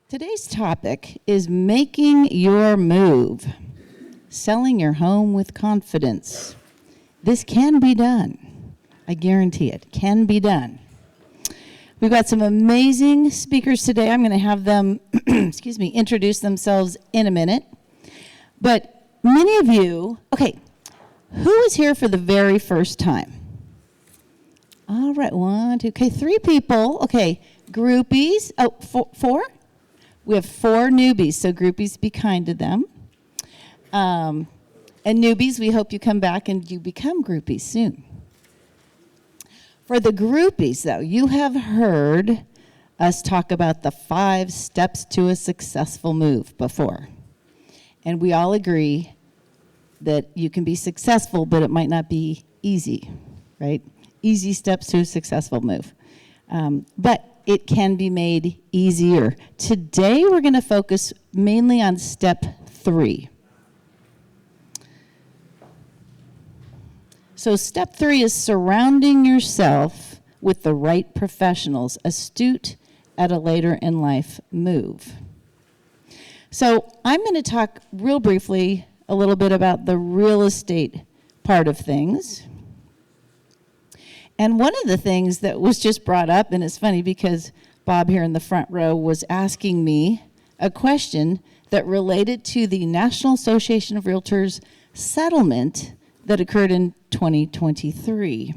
Today's topic is making your move, selling your home with confidence. This can be done. I guarantee it can be done. We've got some amazing speakers today. I'm going to have them, introduce themselves in a minute. But many of you, who is here for the very first time? All right, 1, 2, 3 people. Okay, groupies. Oh, four? We have 4 newbies, so groupies, be kind to them. And newbies, we hope you come back and you become groupies soon. For the groupies, though, you have heard us talk about the 5 steps to a successful move before. And we all agree that you can be successful, but it might not be easy, right? Easy steps to a successful move. But it can be made easier. Today, we're going to focus mainly on step 3. So step 3 is surrounding yourself with the right professionals, astute at a later in life move. So I'm going to talk real briefly a little bit about the real estate part of things. And one of the things that was just brought up, and it's funny because Bob here in the front row was asking me a question that related to the National Association of Realtors settlement that occurred in 2023.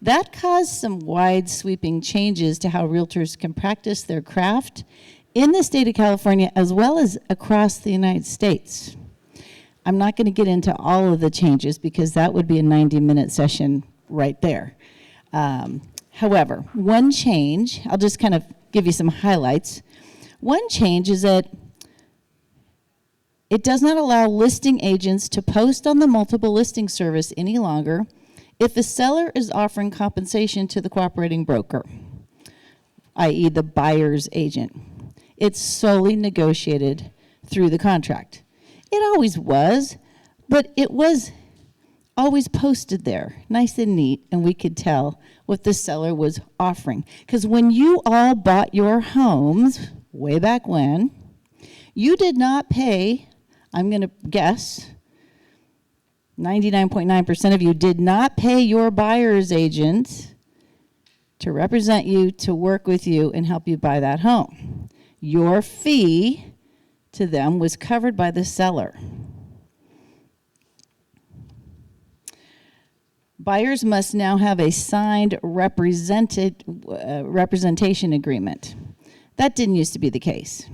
That caused some wide sweeping changes to how realtors can practice their craft in the state of California as well as across the United States. I'm not going to get into all of the changes because that would be a 90-minute session right there. However, one change, I'll just kind of give you some highlights. One change is that it does not allow listing agents to post on the multiple listing service any longer if the seller is offering compensation to the cooperating broker, i.e. the buyer's agent. It's solely negotiated through the contract. It always was, but it was always posted there, nice and neat, and we could tell what the seller was offering. Because when you all bought your homes, way back when, you did not pay, I'm going to guess, 99.9% of you did not pay your buyer's agent to represent you, to work with you, and help you buy that home. Your fee to them was covered by the seller. Buyers must now have a signed representation agreement. That didn't used to be the case.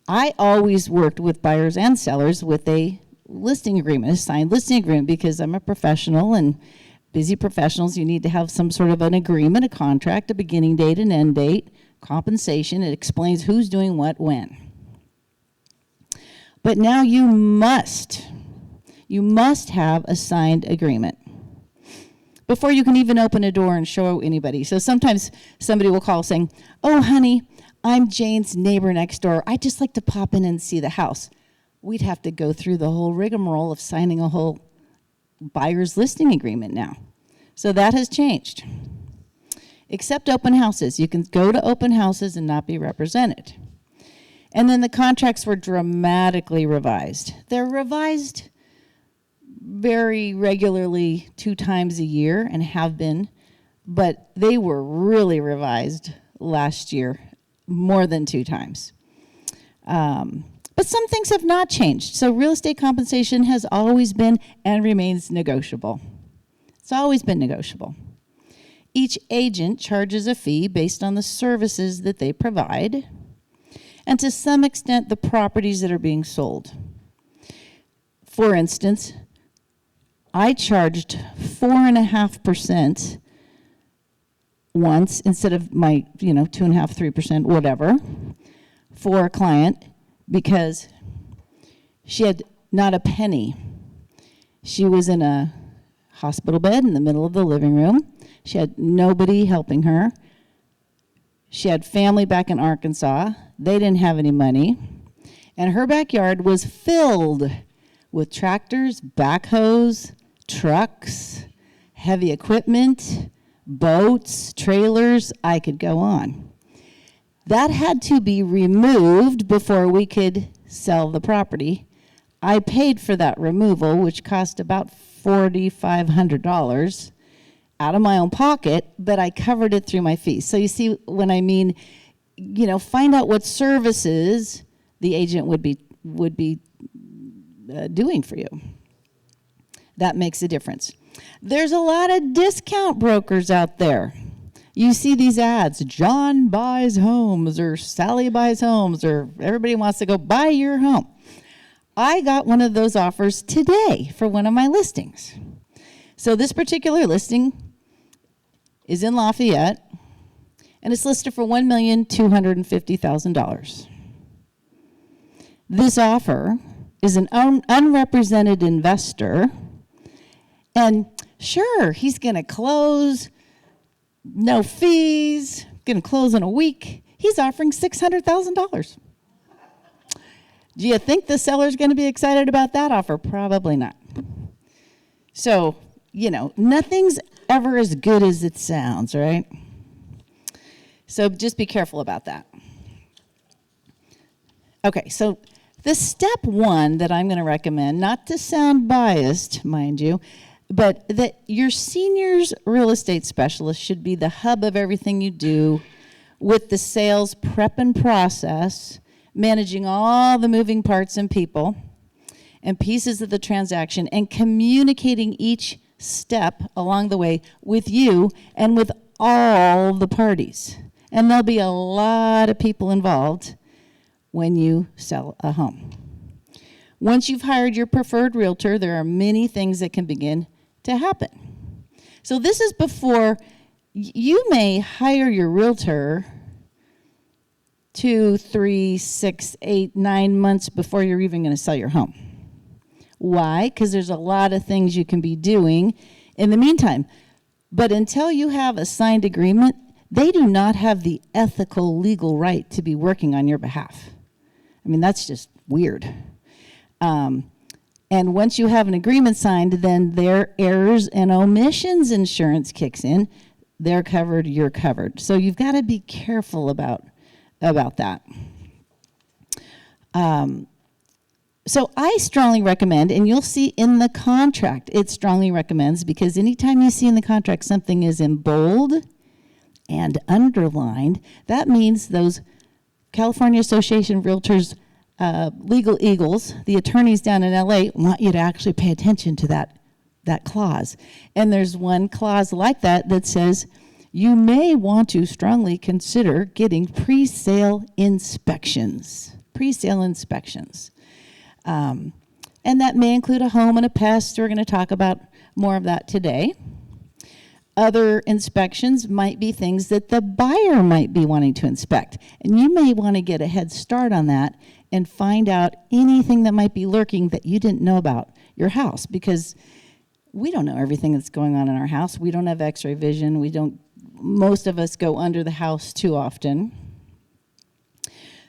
I always worked with buyers and sellers with a listing agreement, a signed listing agreement, because I'm a professional, and busy professionals, you need to have some sort of an agreement, a contract, a beginning date, an end date, compensation. It explains who's doing what when. But now you must have a signed agreement before you can even open a door and show anybody. So sometimes somebody will call saying, "Oh, honey, I'm Jane's neighbor next door. I'd just like to pop in and see the house." We'd have to go through the whole rigmarole of signing a whole buyer's listing agreement now. So that has changed. Except open houses. You can go to open houses and not be represented. And then the contracts were dramatically revised. They're revised very regularly 2 times a year and have been, but they were really revised last year more than 2 times. But some things have not changed. So real estate compensation has always been and remains negotiable. It's always been negotiable. Each agent charges a fee based on the services that they provide and to some extent the properties that are being sold. For instance, I charged 4.5% once instead of my 2.5%, 3%, whatever, for a client because she had not a penny. She was in a hospital bed in the middle of the living room. She had nobody helping her. She had family back in Arkansas. They didn't have any money. And her backyard was filled with tractors, backhoes, trucks, heavy equipment, boats, trailers. I could go on. That had to be removed before we could sell the property. I paid for that removal, which cost about $4,500 out of my own pocket, but I covered it through my fees. So you see when I mean, find out what services the agent would be doing for you. That makes a difference. There's a lot of discount brokers out there. You see these ads, John buys homes, or Sally buys homes, or everybody wants to go buy your home. I got one of those offers today for one of my listings. So this particular listing is in Lafayette, and it's listed for $1,250,000. This offer is an unrepresented investor, and sure, he's going to close, no fees, going to close in a week. He's offering $600,000. Do you think the seller's going to be excited about that offer? Probably not. So, nothing's ever as good as it sounds, right? So just be careful about that. Okay, so the step one that I'm going to recommend, not to sound biased, mind you, but that your senior's real estate specialist should be the hub of everything you do with the sales prep and process, managing all the moving parts and people and pieces of the transaction, and communicating each step along the way with you and with all the parties. And there'll be a lot of people involved when you sell a home. Once you've hired your preferred realtor, there are many things that can begin to happen. So this is before you may hire your realtor 2, 3, 6, 8, 9 months before you're even going to sell your home. Why? Because there's a lot of things you can be doing in the meantime. But until you have a signed agreement, they do not have the ethical, legal right to be working on your behalf. I mean, that's just weird. And once you have an agreement signed, then their errors and omissions insurance kicks in. They're covered, you're covered. So you've got to be careful about that. So I strongly recommend, and you'll see in the contract, it strongly recommends, because anytime you see in the contract something is in bold and underlined, that means those California Association of Realtors legal eagles, the attorneys down in LA, want you to actually pay attention to that clause. And there's one clause like that says, you may want to strongly consider getting pre-sale inspections. Pre-sale inspections. And that may include a home and a pest. We're going to talk about more of that today. Other inspections might be things that the buyer might be wanting to inspect. And you may want to get a head start on that and find out anything that might be lurking that you didn't know about your house, because we don't know everything that's going on in our house. We don't have x-ray vision. Most of us go under the house too often.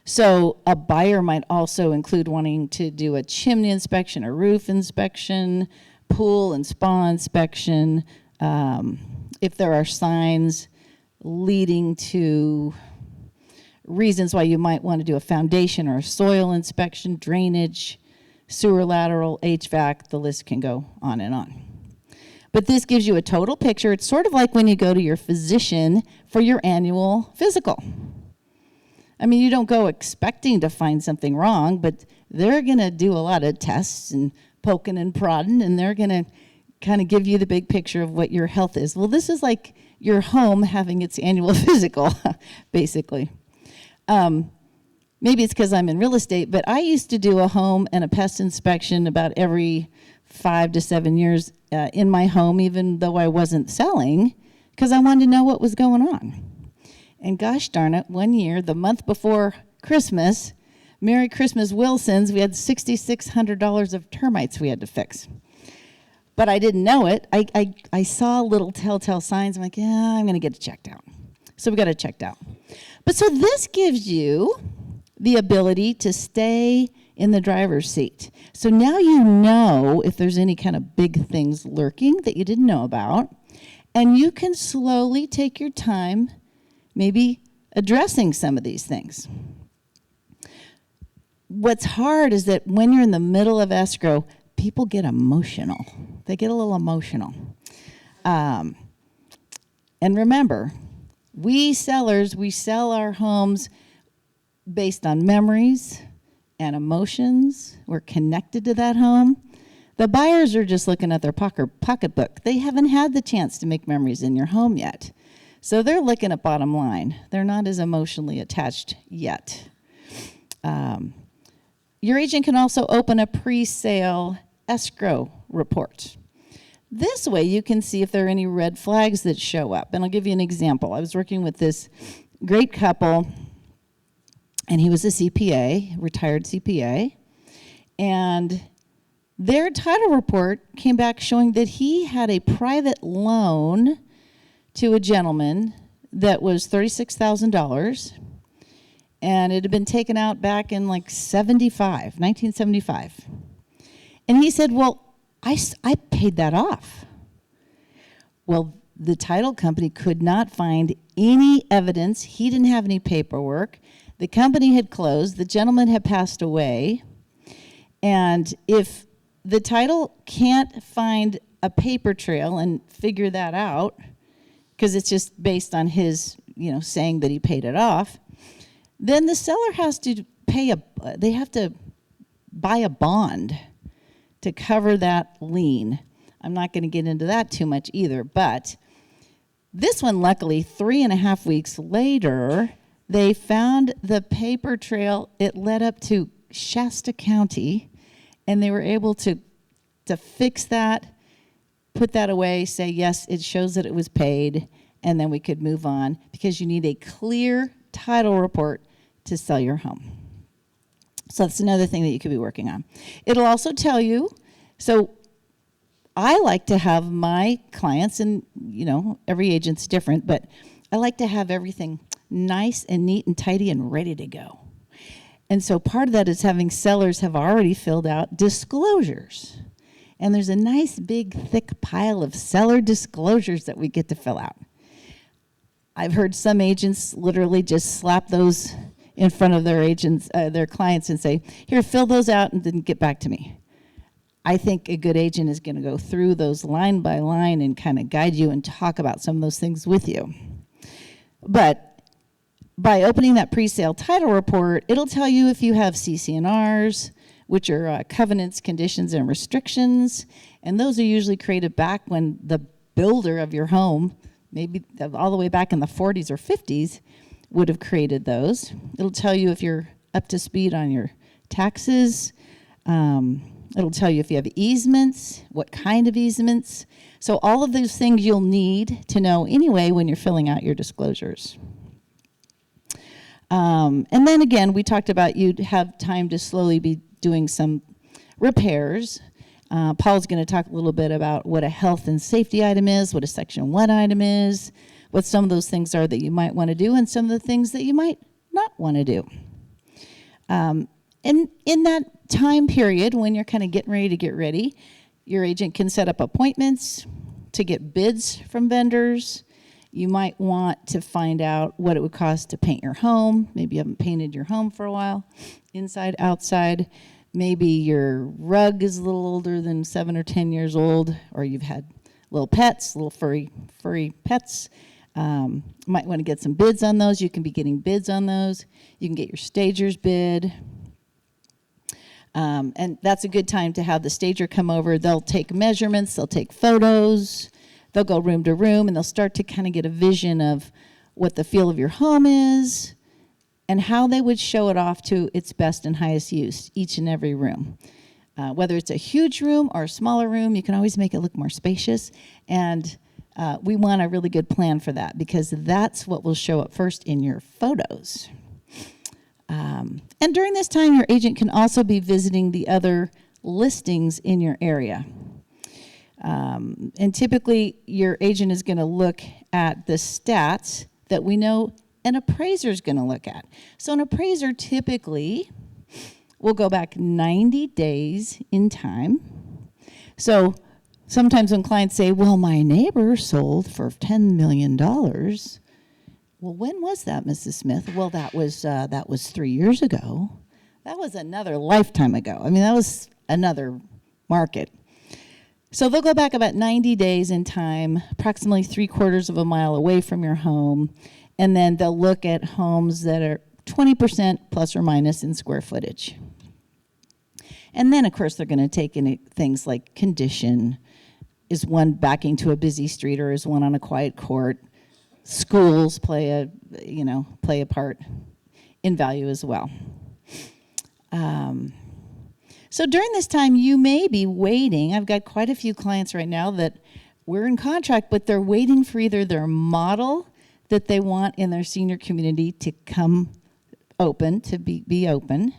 So a buyer might also include wanting to do a chimney inspection, a roof inspection, pool and spa inspection, if there are signs leading to reasons why you might want to do a foundation or a soil inspection, drainage, sewer lateral, HVAC, the list can go on and on. But this gives you a total picture. It's sort of like when you go to your physician for your annual physical. I mean, you don't go expecting to find something wrong, but they're going to do a lot of tests and poking and prodding, and they're going to kind of give you the big picture of what your health is. Well, this is like your home having its annual physical, basically. Maybe it's because I'm in real estate, but I used to do a home and a pest inspection about every 5 to 7 years in my home, even though I wasn't selling, because I wanted to know what was going on. And gosh darn it, one year, the month before Christmas, Merry Christmas Wilsons, we had $6,600 of termites we had to fix. But I didn't know it. I saw little telltale signs. I'm like, yeah, I'm going to get it checked out. So we got it checked out. But so this gives you the ability to stay in the driver's seat. So now you know if there's any kind of big things lurking that you didn't know about, and you can slowly take your time, maybe addressing some of these things. What's hard is that when you're in the middle of escrow, people get emotional. They get a little emotional. And remember, we sellers, we sell our homes based on memories and emotions. We're connected to that home. The buyers are just looking at their pocketbook. They haven't had the chance to make memories in your home yet. So they're looking at bottom line. They're not as emotionally attached yet. Your agent can also open a pre-sale escrow report. This way you can see if there are any red flags that show up. And I'll give you an example. I was working with this great couple, and he was a CPA, retired CPA, and their title report came back showing that he had a private loan to a gentleman that was $36,000, and it had been taken out back in like 1975. And he said, well, I paid that off. Well, the title company could not find any evidence. He didn't have any paperwork. The company had closed. The gentleman had passed away. And if the title can't find a paper trail and figure that out, because it's just based on his, saying that he paid it off, then the seller has to they have to buy a bond to cover that lien. I'm not going to get into that too much either, but this one, luckily, 3.5 weeks later, they found the paper trail. It led up to Shasta County, and they were able to fix that, put that away, say, yes, it shows that it was paid, and then we could move on, because you need a clear title report to sell your home. So that's another thing that you could be working on. It'll also tell you, so I like to have my clients, and every agent's different, but I like to have everything nice and neat and tidy and ready to go. And so part of that is having sellers have already filled out disclosures. And there's a nice big thick pile of seller disclosures that we get to fill out. I've heard some agents literally just slap those in front of their clients and say, here, fill those out and then get back to me. I think a good agent is going to go through those line by line and kind of guide you and talk about some of those things with you. But by opening that pre-sale title report, it'll tell you if you have CC&Rs, which are covenants, conditions, and restrictions. And those are usually created back when the builder of your home, maybe all the way back in the 40s or 50s, would have created those. It'll tell you if you're up to speed on your taxes. It'll tell you if you have easements, what kind of easements. So all of those things you'll need to know anyway when you're filling out your disclosures. And then again, we talked about you'd have time to slowly be doing some repairs. Paul's going to talk a little bit about what a health and safety item is, what a Section 1 item is, what some of those things are that you might want to do, and some of the things that you might not want to do. And in that time period, when you're kind of getting ready to get ready, your agent can set up appointments to get bids from vendors. You might want to find out what it would cost to paint your home. Maybe you haven't painted your home for a while, inside, outside. Maybe your rug is a little older than 7 or 10 years old, or you've had little pets, little furry pets. Might want to get some bids on those. You can be getting bids on those. You can get your stager's bid. And that's a good time to have the stager come over. They'll take measurements, they'll take photos, they'll go room to room, and they'll start to kind of get a vision of what the feel of your home is and how they would show it off to its best and highest use, each and every room. Whether it's a huge room or a smaller room, you can always make it look more spacious. And we want a really good plan for that, because that's what will show up first in your photos. And during this time, your agent can also be visiting the other listings in your area. And typically, your agent is going to look at the stats that we know an appraiser is going to look at. So an appraiser typically will go back 90 days in time. So sometimes when clients say, well, my neighbor sold for $10 million, Well, when was that, Mrs. Smith? Well, that was 3 years ago. That was another lifetime ago. I mean, that was another market. So they'll go back about 90 days in time, approximately 3/4 of a mile away from your home, and then they'll look at homes that are 20% plus or minus in square footage. And then, of course, they're going to take in things like condition. Is one backing to a busy street, or is one on a quiet court? Schools play a part in value as well. So during this time, you may be waiting. I've got quite a few clients right now that we're in contract, but they're waiting for either their model that they want in their senior community to come open, to be open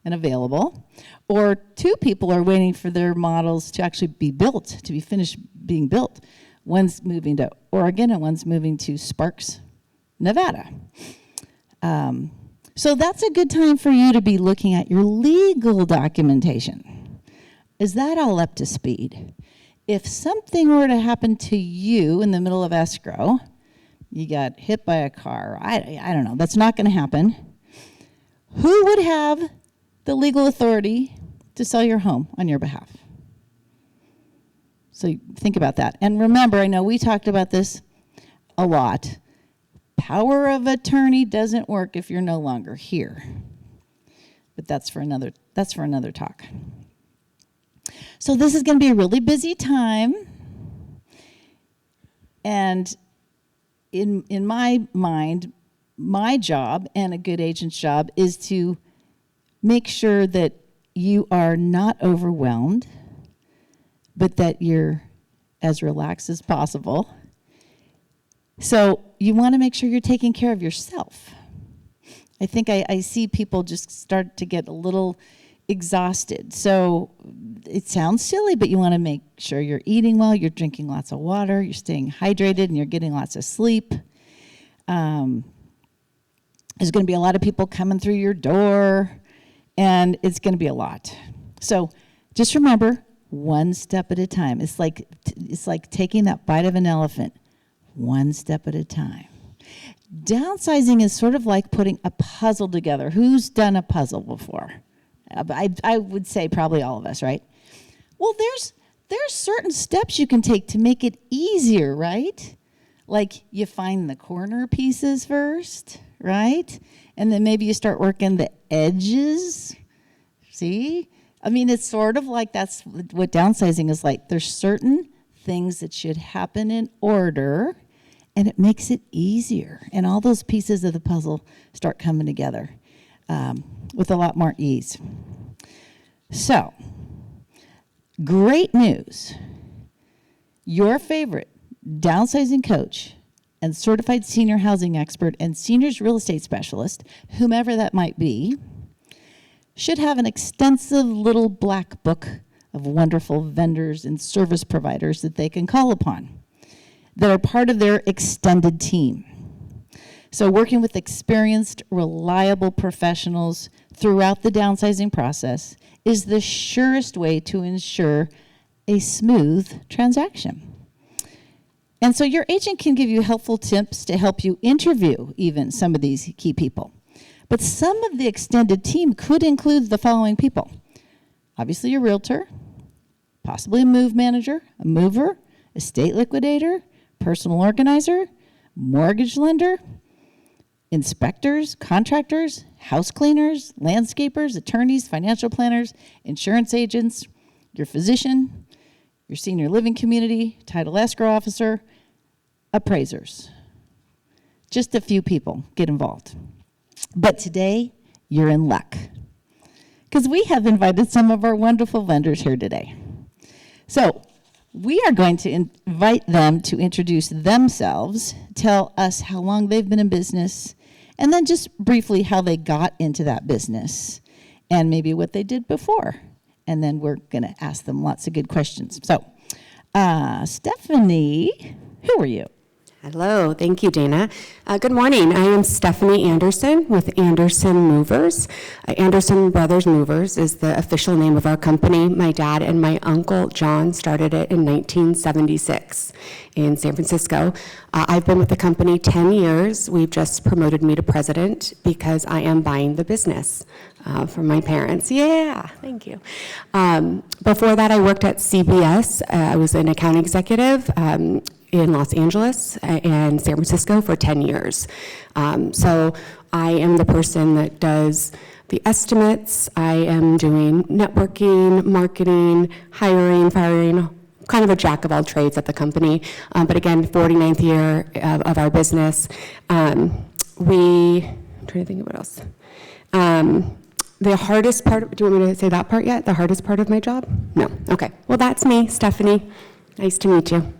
and available, or two people are waiting for their models to actually be built, to be finished being built. One's moving to Oregon and one's moving to Sparks, Nevada. So that's a good time for you to be looking at your legal documentation. Is that all up to speed? If something were to happen to you in the middle of escrow, you got hit by a car, I don't know, that's not going to happen. Who would have the legal authority to sell your home on your behalf? So think about that. And remember, I know we talked about this a lot. Power of attorney doesn't work if you're no longer here. But that's for another talk. So this is going to be a really busy time. And in my mind, my job and a good agent's job is to make sure that you are not overwhelmed, but that you're as relaxed as possible. So you want to make sure you're taking care of yourself. I think I see people just start to get a little exhausted. So it sounds silly, but you want to make sure you're eating well, you're drinking lots of water, you're staying hydrated, and you're getting lots of sleep. There's going to be a lot of people coming through your door, and it's going to be a lot. So just remember, one step at a time. It's like taking that bite of an elephant, one step at a time. Downsizing is sort of like putting a puzzle together. Who's done a puzzle before? I would say probably all of us, right? Well, there's certain steps you can take to make it easier, right? Like you find the corner pieces first, right? And then maybe you start working the edges. See? I mean, it's sort of like that's what downsizing is like. There's certain things that should happen in order, and it makes it easier. And all those pieces of the puzzle start coming together with a lot more ease. So, great news. Your favorite downsizing coach and certified senior housing expert and seniors real estate specialist, whomever that might be, should have an extensive little black book of wonderful vendors and service providers that they can call upon that are part of their extended team. So working with experienced, reliable professionals throughout the downsizing process is the surest way to ensure a smooth transaction. And so your agent can give you helpful tips to help you interview even some of these key people. But some of the extended team could include the following people. Obviously a realtor, possibly a move manager, a mover, estate liquidator, personal organizer, mortgage lender, inspectors, contractors, house cleaners, landscapers, attorneys, financial planners, insurance agents, your physician, your senior living community, title escrow officer, appraisers. Just a few people get involved. But today, you're in luck, because we have invited some of our wonderful vendors here today. So we are going to invite them to introduce themselves, tell us how long they've been in business, and then just briefly how they got into that business, and maybe what they did before. And then we're going to ask them lots of good questions. So, Stephanie, who are you? Hello, thank you, Dayna. Good morning. I am Stephanie Anderson with Anderson Movers. Anderson Brothers Movers is the official name of our company. My dad and my uncle John started it in 1976 in San Francisco. I've been with the company 10 years. We've just promoted me to president because I am buying the business from my parents. Yeah, thank you. Before that, I worked at CBS. I was an account executive in Los Angeles and San Francisco for 10 years. So I am the person that does the estimates. I am doing networking, marketing, hiring, firing, kind of a jack of all trades at the company. But again, 49th year of our business. I'm trying to think of what else. The hardest part, do you want me to say that part yet? The hardest part of my job? No, okay. Well, that's me, Stephanie. Nice to meet you.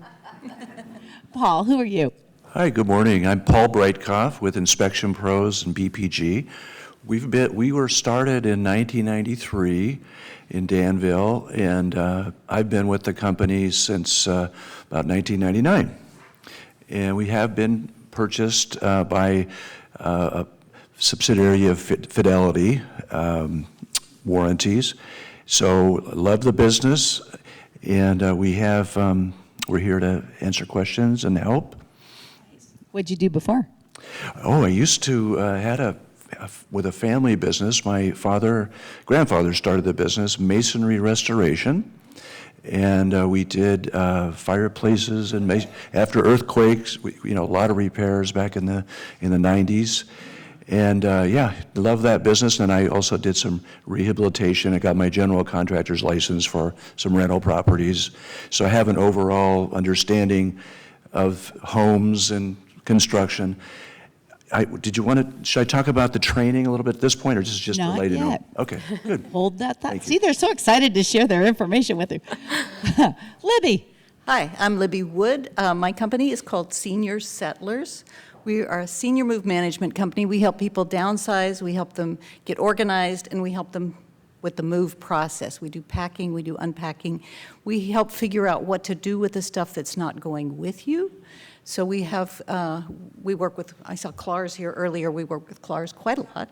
Paul, who are you? Hi, good morning. I'm Paul Breitkoff with Inspection Pros and BPG. We were started in 1993 in Danville, and I've been with the company since about 1999. And we have been purchased by a subsidiary of Fidelity Warranties. So love the business, and we're here to answer questions and help. What'd you do before? Oh, I used to with a family business. My grandfather started the business, masonry restoration, and we did fireplaces and after earthquakes. A lot of repairs back in the 90s. And love that business. And I also did some rehabilitation. I got my general contractor's license for some rental properties. So I have an overall understanding of homes and construction. Should I talk about the training a little bit at this point, or just Not related? yet. Okay, good. Hold that thought. Thank See, you. they're so excited to share their information with you. Libby. Hi, I'm Libby Wood. My company is called Senior Settlers. We are a senior move management company. We help people downsize, we help them get organized, and we help them with the move process. We do packing, we do unpacking. We help figure out what to do with the stuff that's not going with you. So we work with, I saw Clars here earlier, we work with Clars quite a lot.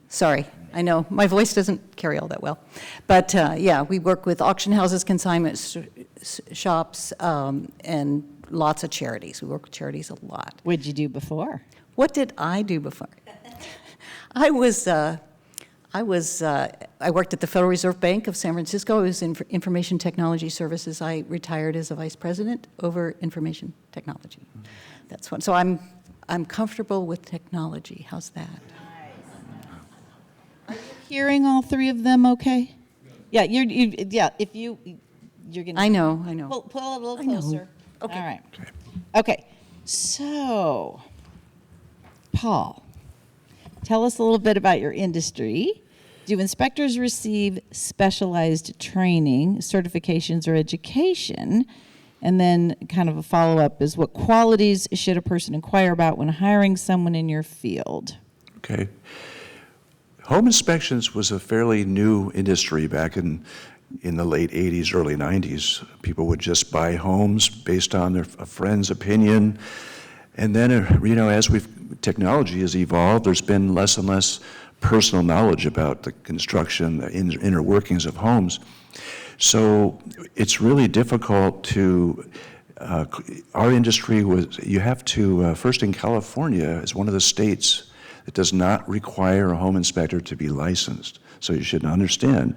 Sorry, I know, my voice doesn't carry all that well. But we work with auction houses, consignment shops, and lots of charities. We work with charities a lot. What'd you do before? What did I do before? I worked at the Federal Reserve Bank of San Francisco. I was in information technology services. I retired as a vice president over information technology. That's one. So I'm comfortable with technology. How's that? Are you hearing all three of them okay? Yeah, if you're gonna. I know. Pull it a little closer. Okay. All right. Okay. So, Paul, tell us a little bit about your industry. Do inspectors receive specialized training, certifications, or education? And then kind of a follow-up is, what qualities should a person inquire about when hiring someone in your field? Okay. Home inspections was a fairly new industry back in the late 80s, early 90s. People would just buy homes based on a friend's opinion. And then, as technology has evolved, there's been less and less personal knowledge about the construction, the inner workings of homes. So it's really difficult to, our industry you have to, first in California is one of the states that does not require a home inspector to be licensed. So you should understand,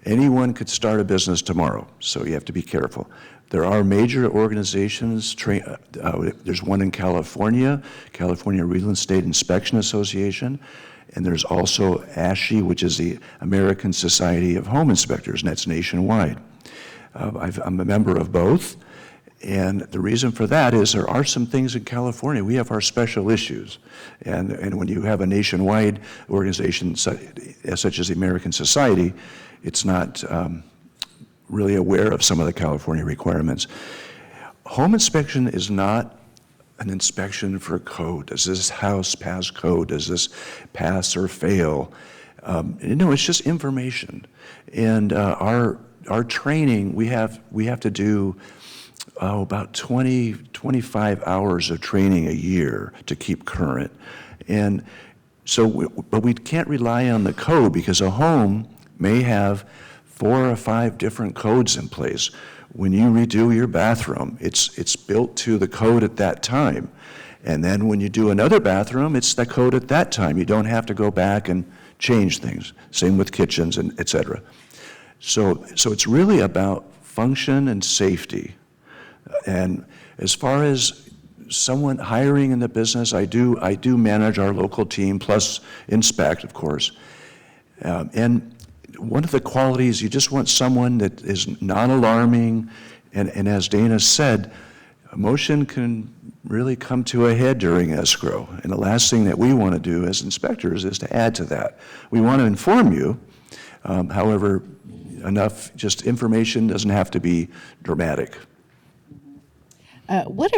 anyone could start a business tomorrow, so you have to be careful. There are major organizations, there's one in California Real Estate Inspection Association, and there's also ASHI, which is the American Society of Home Inspectors, and that's nationwide. I'm a member of both, and the reason for that is there are some things in California, we have our special issues, and when you have a nationwide organization such as the American Society, it's not really aware of some of the California requirements. Home inspection is not an inspection for code. Does this house pass code? Does this pass or fail? No, it's just information. And our training, we have to do about 20, 25 hours of training a year to keep current. And so, but we can't rely on the code because a home may have 4 or 5 different codes in place. When you redo your bathroom, it's built to the code at that time. And then when you do another bathroom, it's the code at that time. You don't have to go back and change things. Same with kitchens and et cetera. So it's really about function and safety. And as far as someone hiring in the business, I do manage our local team, plus inspect, of course. And one of the qualities, you just want someone that is non-alarming, and as Dayna said, emotion can really come to a head during escrow. And the last thing that we want to do as inspectors is to add to that. We want to inform you, however, enough just information doesn't have to be dramatic. What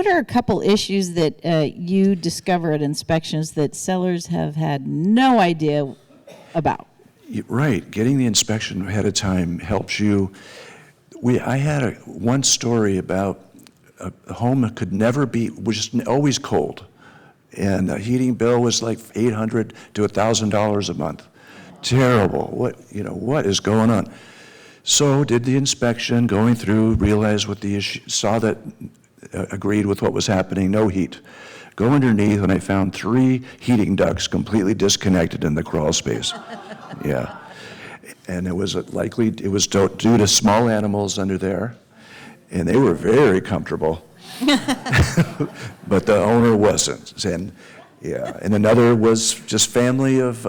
are a couple issues that you discover at inspections that sellers have had no idea about? Right, getting the inspection ahead of time helps you. I had one story about a home that could never be, was just always cold. And the heating bill was like $800 to $1,000 a month. Terrible, what is going on? So did the inspection, going through, realized what the issue, saw that, agreed with what was happening, no heat. Go underneath, and I found 3 heating ducts completely disconnected in the crawl space. Yeah, and it was due to small animals under there, and they were very comfortable, but the owner wasn't. And yeah, and another was just family of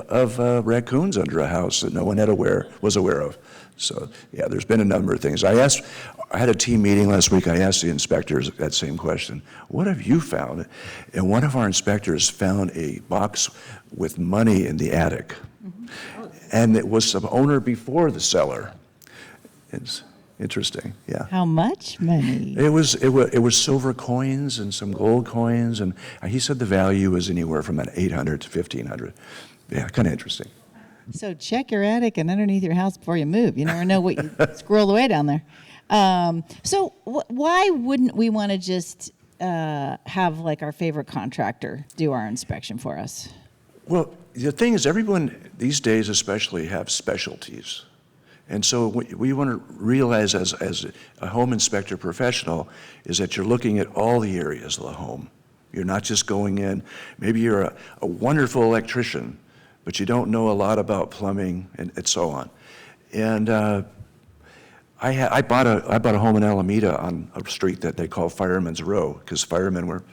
raccoons under a house that no one was aware of. So yeah, there's been a number of things. I had a team meeting last week. I asked the inspectors that same question. What have you found? And one of our inspectors found a box with money in the attic. And it was the owner before the seller. It's interesting, yeah. How much money? It was silver coins and some gold coins, and he said the value was anywhere from about $800 to $1,500. Yeah, kind of interesting. So check your attic and underneath your house before you move. You never know what you squirrel away down there. So why wouldn't we want to just have like our favorite contractor do our inspection for us? Well, the thing is, everyone these days especially have specialties. And so what we want to realize as a home inspector professional is that you're looking at all the areas of the home. You're not just going in, maybe you're a wonderful electrician, but you don't know a lot about plumbing and so on. And I bought a home in Alameda on a street that they call Fireman's Row, because firemen were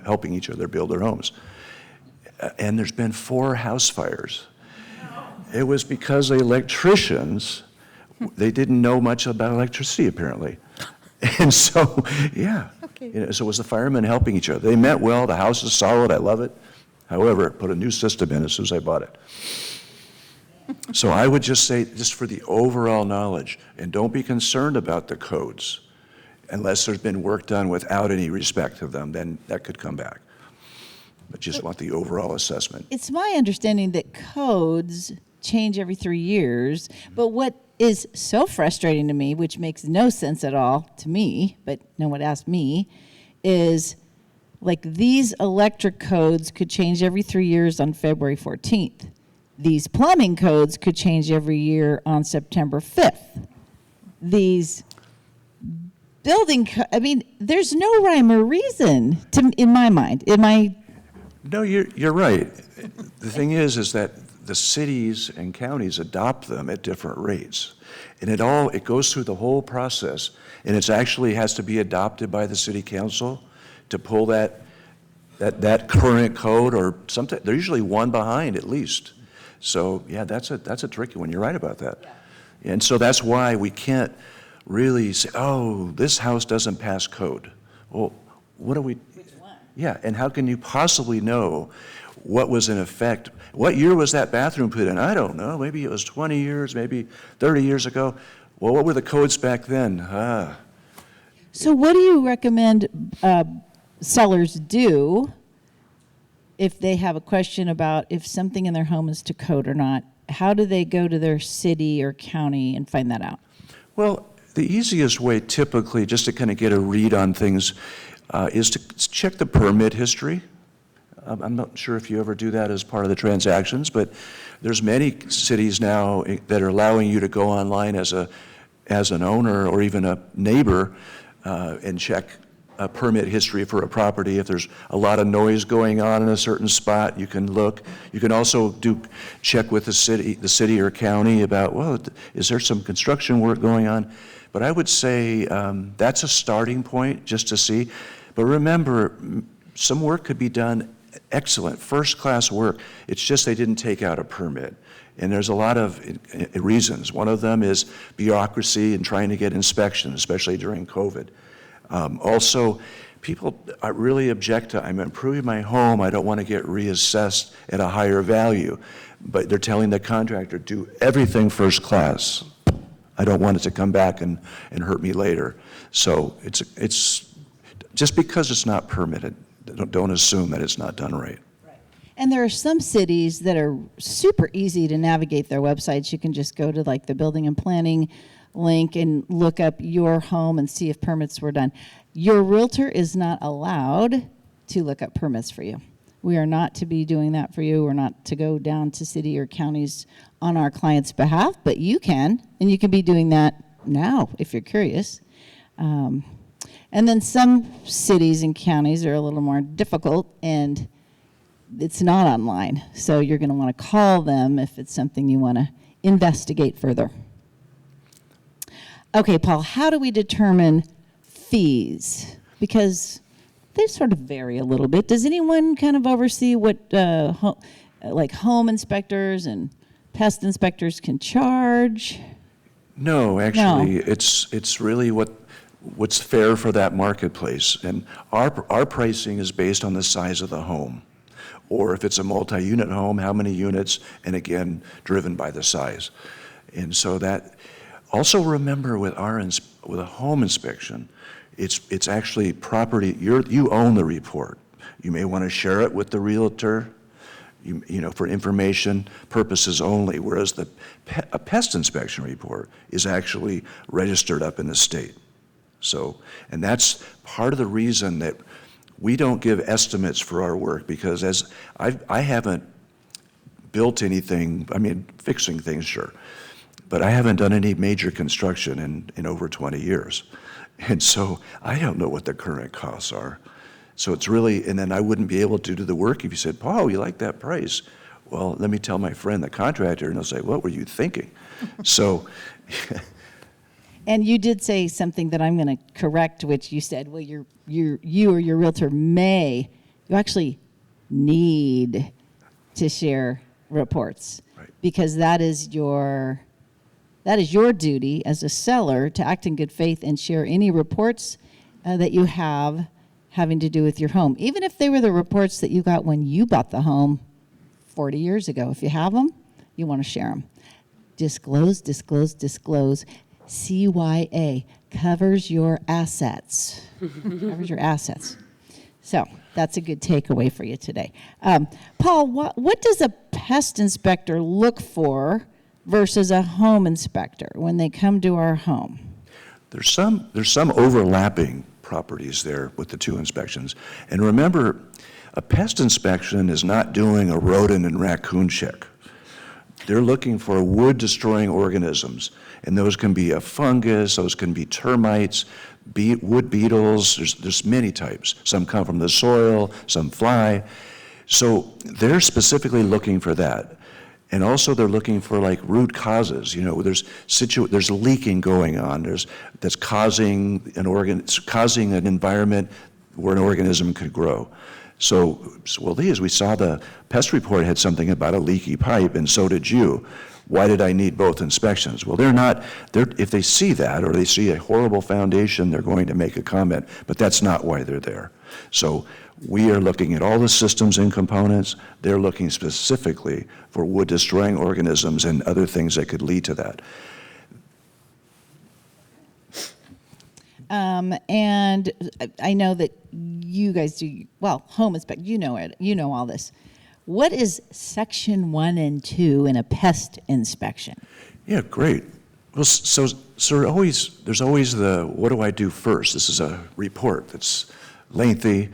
helping each other build their homes. And there's been 4 house fires. It was because the electricians, they didn't know much about electricity apparently. And so, yeah, Okay. So it was the firemen helping each other. They meant well, the house is solid, I love it. However, put a new system in as soon as I bought it. So I would just say, just for the overall knowledge, and don't be concerned about the codes unless there's been work done without any respect of them, then that could come back. But just want the overall assessment. It's my understanding that codes change every 3 years, but what is so frustrating to me, which makes no sense at all to me, but no one asked me, is like these electric codes could change every 3 years on February 14th. These plumbing codes could change every year on September 5th. These building, there's no rhyme or reason in my mind. No, you're right. The thing is that the cities and counties adopt them at different rates. And it goes through the whole process, and it actually has to be adopted by the city council to pull that current code, or something. They're usually one behind at least. So yeah, that's a tricky one. You're right about that. Yeah. And so that's why we can't really say, oh, this house doesn't pass code. Well, what do we? Which one? Yeah, and how can you possibly know what was in effect? What year was that bathroom put in? I don't know. Maybe it was 20 years, maybe 30 years ago. Well, what were the codes back then? So what do you recommend sellers do if they have a question about if something in their home is to code or not? How do they go to their city or county and find that out? Well, The easiest way typically, just to kind of get a read on things, is to check the permit history. I'm not sure if you ever do that as part of the transactions, but there's many cities now that are allowing you to go online as an owner or even a neighbor and check a permit history for a property. If there's a lot of noise going on in a certain spot, you can look. You can also check with the city or county about, well, is there some construction work going on? But I would say that's a starting point just to see. But remember, some work could be done excellent, first-class work. It's just they didn't take out a permit. And there's a lot of reasons. One of them is bureaucracy and trying to get inspections, especially during COVID. Also, people really object to, I'm improving my home, I don't want to get reassessed at a higher value. But they're telling the contractor, do everything first class. I don't want it to come back and hurt me later. So it's just because it's not permitted, don't assume that it's not done right. And there are some cities that are super easy to navigate their websites. You can just go to like the building and planning link and look up your home and see if permits were done. Your realtor is not allowed to look up permits for you. We are not to be doing that for you. We're not to go down to city or counties on our client's behalf, but you can, and you can be doing that now if you're curious. And then some cities and counties are a little more difficult, and it's not online. So you're going to want to call them if it's something you want to investigate further. Okay, Paul, how do we determine fees? Because they sort of vary a little bit. Does anyone kind of oversee what like home inspectors and pest inspectors can charge? No, actually, it's really what's fair for that marketplace. And our pricing is based on the size of the home. Or if it's a multi-unit home, how many units, and again, driven by the size. And so that, also remember with a home inspection, it's actually property, you own the report. You may want to share it with the realtor, you know, for information purposes only, whereas a pest inspection report is actually registered up in the state. So, and that's part of the reason that we don't give estimates for our work, because as I haven't built anything, I mean, fixing things, sure, but I haven't done any major construction in over 20 years. And so I don't know what the current costs are. So it's really, and then I wouldn't be able to do the work if you said, Paul, you like that price? Well, let me tell my friend, the contractor, and he'll say, what were you thinking? So. And you did say something that I'm going to correct, which you said, well, you or your realtor you actually need to share reports. Right. Because that is your duty as a seller to act in good faith and share any reports that you have having to do with your home. Even if they were the reports that you got when you bought the home 40 years ago. If you have them, you want to share them. Disclose, disclose, disclose. CYA, covers your assets. Covers your assets. So that's a good takeaway for you today. Paul, what does a pest inspector look for versus a home inspector when they come to our home? There's some overlapping properties there with the two inspections. And remember, a pest inspection is not doing a rodent and raccoon check. They're looking for wood-destroying organisms, and those can be a fungus, those can be termites, wood beetles, there's many types. Some come from the soil, some fly. So they're specifically looking for that. And also they're looking for like root causes. You know, there's leaking going on. That's causing an environment where an organism could grow. So we saw the pest report had something about a leaky pipe, and so did you. Why did I need both inspections? Well, if they see that or they see a horrible foundation, they're going to make a comment, but that's not why they're there. So we are looking at all the systems and components. They're looking specifically for wood-destroying organisms and other things that could lead to that. And I know that you guys do, well, home inspect, you know all this. What is section 1 and 2 in a pest inspection? Yeah, great. Well, so there's always the, what do I do first? This is a report that's lengthy,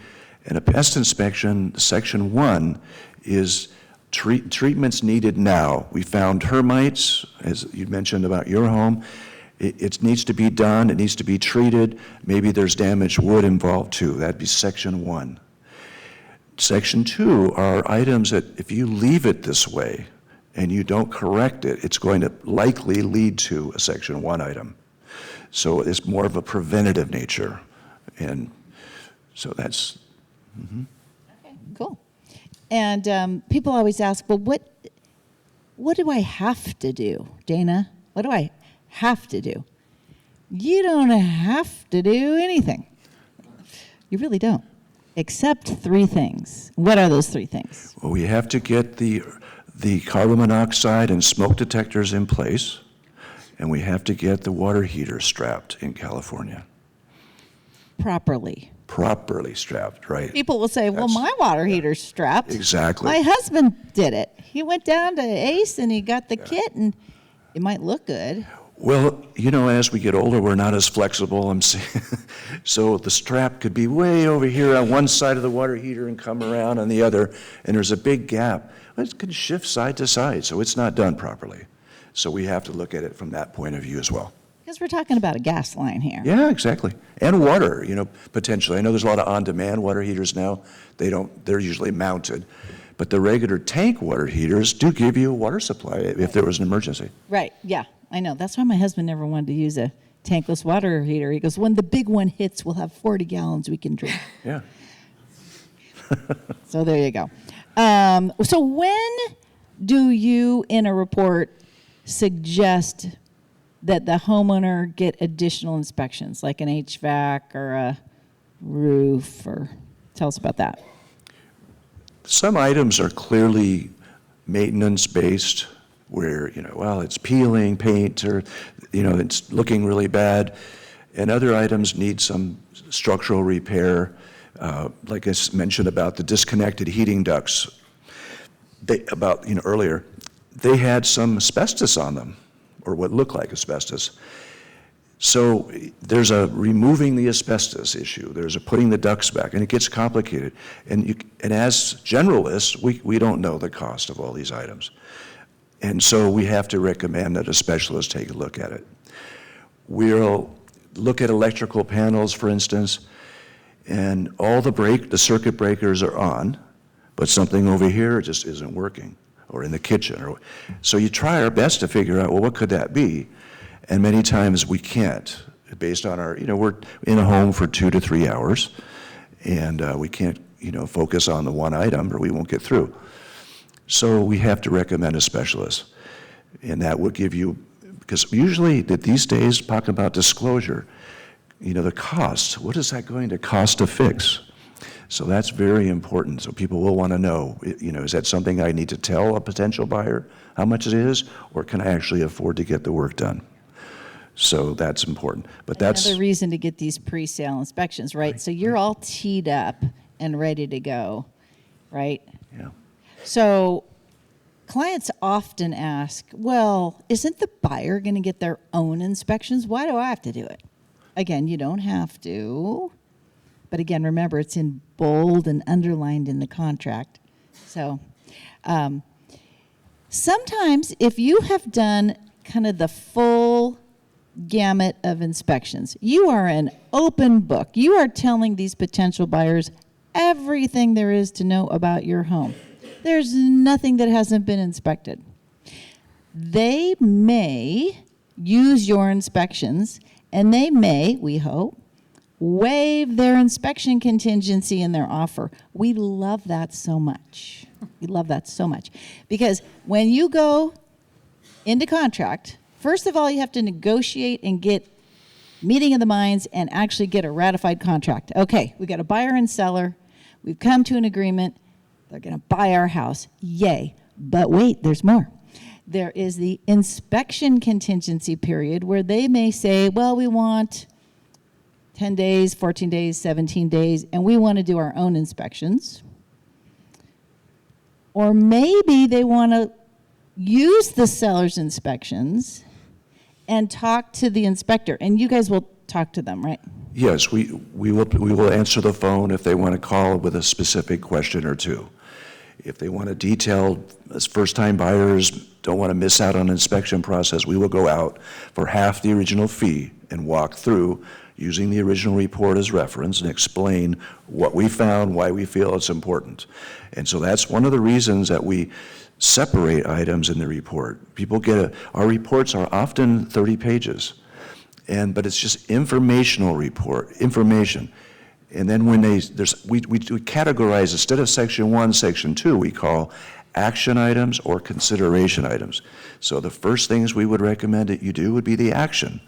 and a pest inspection, section 1, is treatments needed now. We found termites, as you mentioned about your home. It needs to be done, it needs to be treated. Maybe there's damaged wood involved too. That'd be section 1. Section 2 are items that if you leave it this way and you don't correct it, it's going to likely lead to a section 1 item. So it's more of a preventative nature. And so that's, Okay, cool. And people always ask, well, what do I have to do, Dayna? What do I have to do? You don't have to do anything. You really don't, except 3 things. What are those 3 things? well, we have to get the carbon monoxide and smoke detectors in place, and we have to get the water heater strapped in California. Properly. Properly strapped, right? People will say, well, That's- my water heater's strapped. Exactly. My husband did it. He went down to Ace and he got the kit, and it might look good. Well, as we get older, we're not as flexible. I'm saying, so the strap could be way over here on one side of the water heater and come around on the other, and there's a big gap. Well, it can shift side to side, so it's not done properly. So we have to look at it from that point of view as well. Because we're talking about a gas line here. Yeah, exactly. And water, potentially. I know there's a lot of on-demand water heaters now. They're usually mounted. But the regular tank water heaters do give you a water supply if there was an emergency. Right, yeah, I know. That's why my husband never wanted to use a tankless water heater. He goes, when the big one hits, we'll have 40 gallons we can drink. Yeah. So there you go. So when do you, in a report, suggest that the homeowner get additional inspections, like an HVAC or a roof, or tell us about that. Some items are clearly maintenance-based, where, it's peeling paint, or, it's looking really bad. And other items need some structural repair, like I mentioned about the disconnected heating ducts. Earlier, they had some asbestos on them, or what looked like asbestos. So there's a removing the asbestos issue. There's a putting the ducts back, and it gets complicated. And as generalists, we don't know the cost of all these items. And so we have to recommend that a specialist take a look at it. We'll look at electrical panels, for instance, and all the circuit breakers are on, but something over here just isn't working, or in the kitchen. So you try our best to figure out, well, what could that be? And many times we can't, based on we're in a home for 2 to 3 hours, and we can't, focus on the one item, or we won't get through. So we have to recommend a specialist. And that will give you, because usually these days, talking about disclosure, the cost, what is that going to cost to fix? So that's very important. So people will want to know, is that something I need to tell a potential buyer how much it is, or can I actually afford to get the work done? So that's important. But that's another reason to get these pre-sale inspections, right? So you're all teed up and ready to go, right? Yeah. So clients often ask, well, isn't the buyer going to get their own inspections? Why do I have to do it? Again, you don't have to. But again, remember, it's in bold and underlined in the contract. So sometimes if you have done kind of the full gamut of inspections, you are an open book. You are telling these potential buyers everything there is to know about your home. There's nothing that hasn't been inspected. They may use your inspections, and they may, we hope, waive their inspection contingency in their offer. We love that so much. We love that so much. Because when you go into contract, first of all, you have to negotiate and get meeting of the minds and actually get a ratified contract. Okay, we got a buyer and seller. We've come to an agreement. They're going to buy our house. Yay. But wait, there's more. There is the inspection contingency period where they may say, well, we want 10 days, 14 days, 17 days, and we want to do our own inspections. Or maybe they want to use the seller's inspections and talk to the inspector, and you guys will talk to them, right? Yes, we will answer the phone if they want to call with a specific question or two. If they want a detailed, as first-time buyers don't want to miss out on an inspection process, we will go out for half the original fee and walk through using the original report as reference and explain what we found, why we feel it's important. And so that's one of the reasons that we separate items in the report. People our reports are often 30 pages, but it's just informational information. And then when we categorize, instead of section 1, section 2, we call action items or consideration items. So the first things we would recommend that you do would be the action.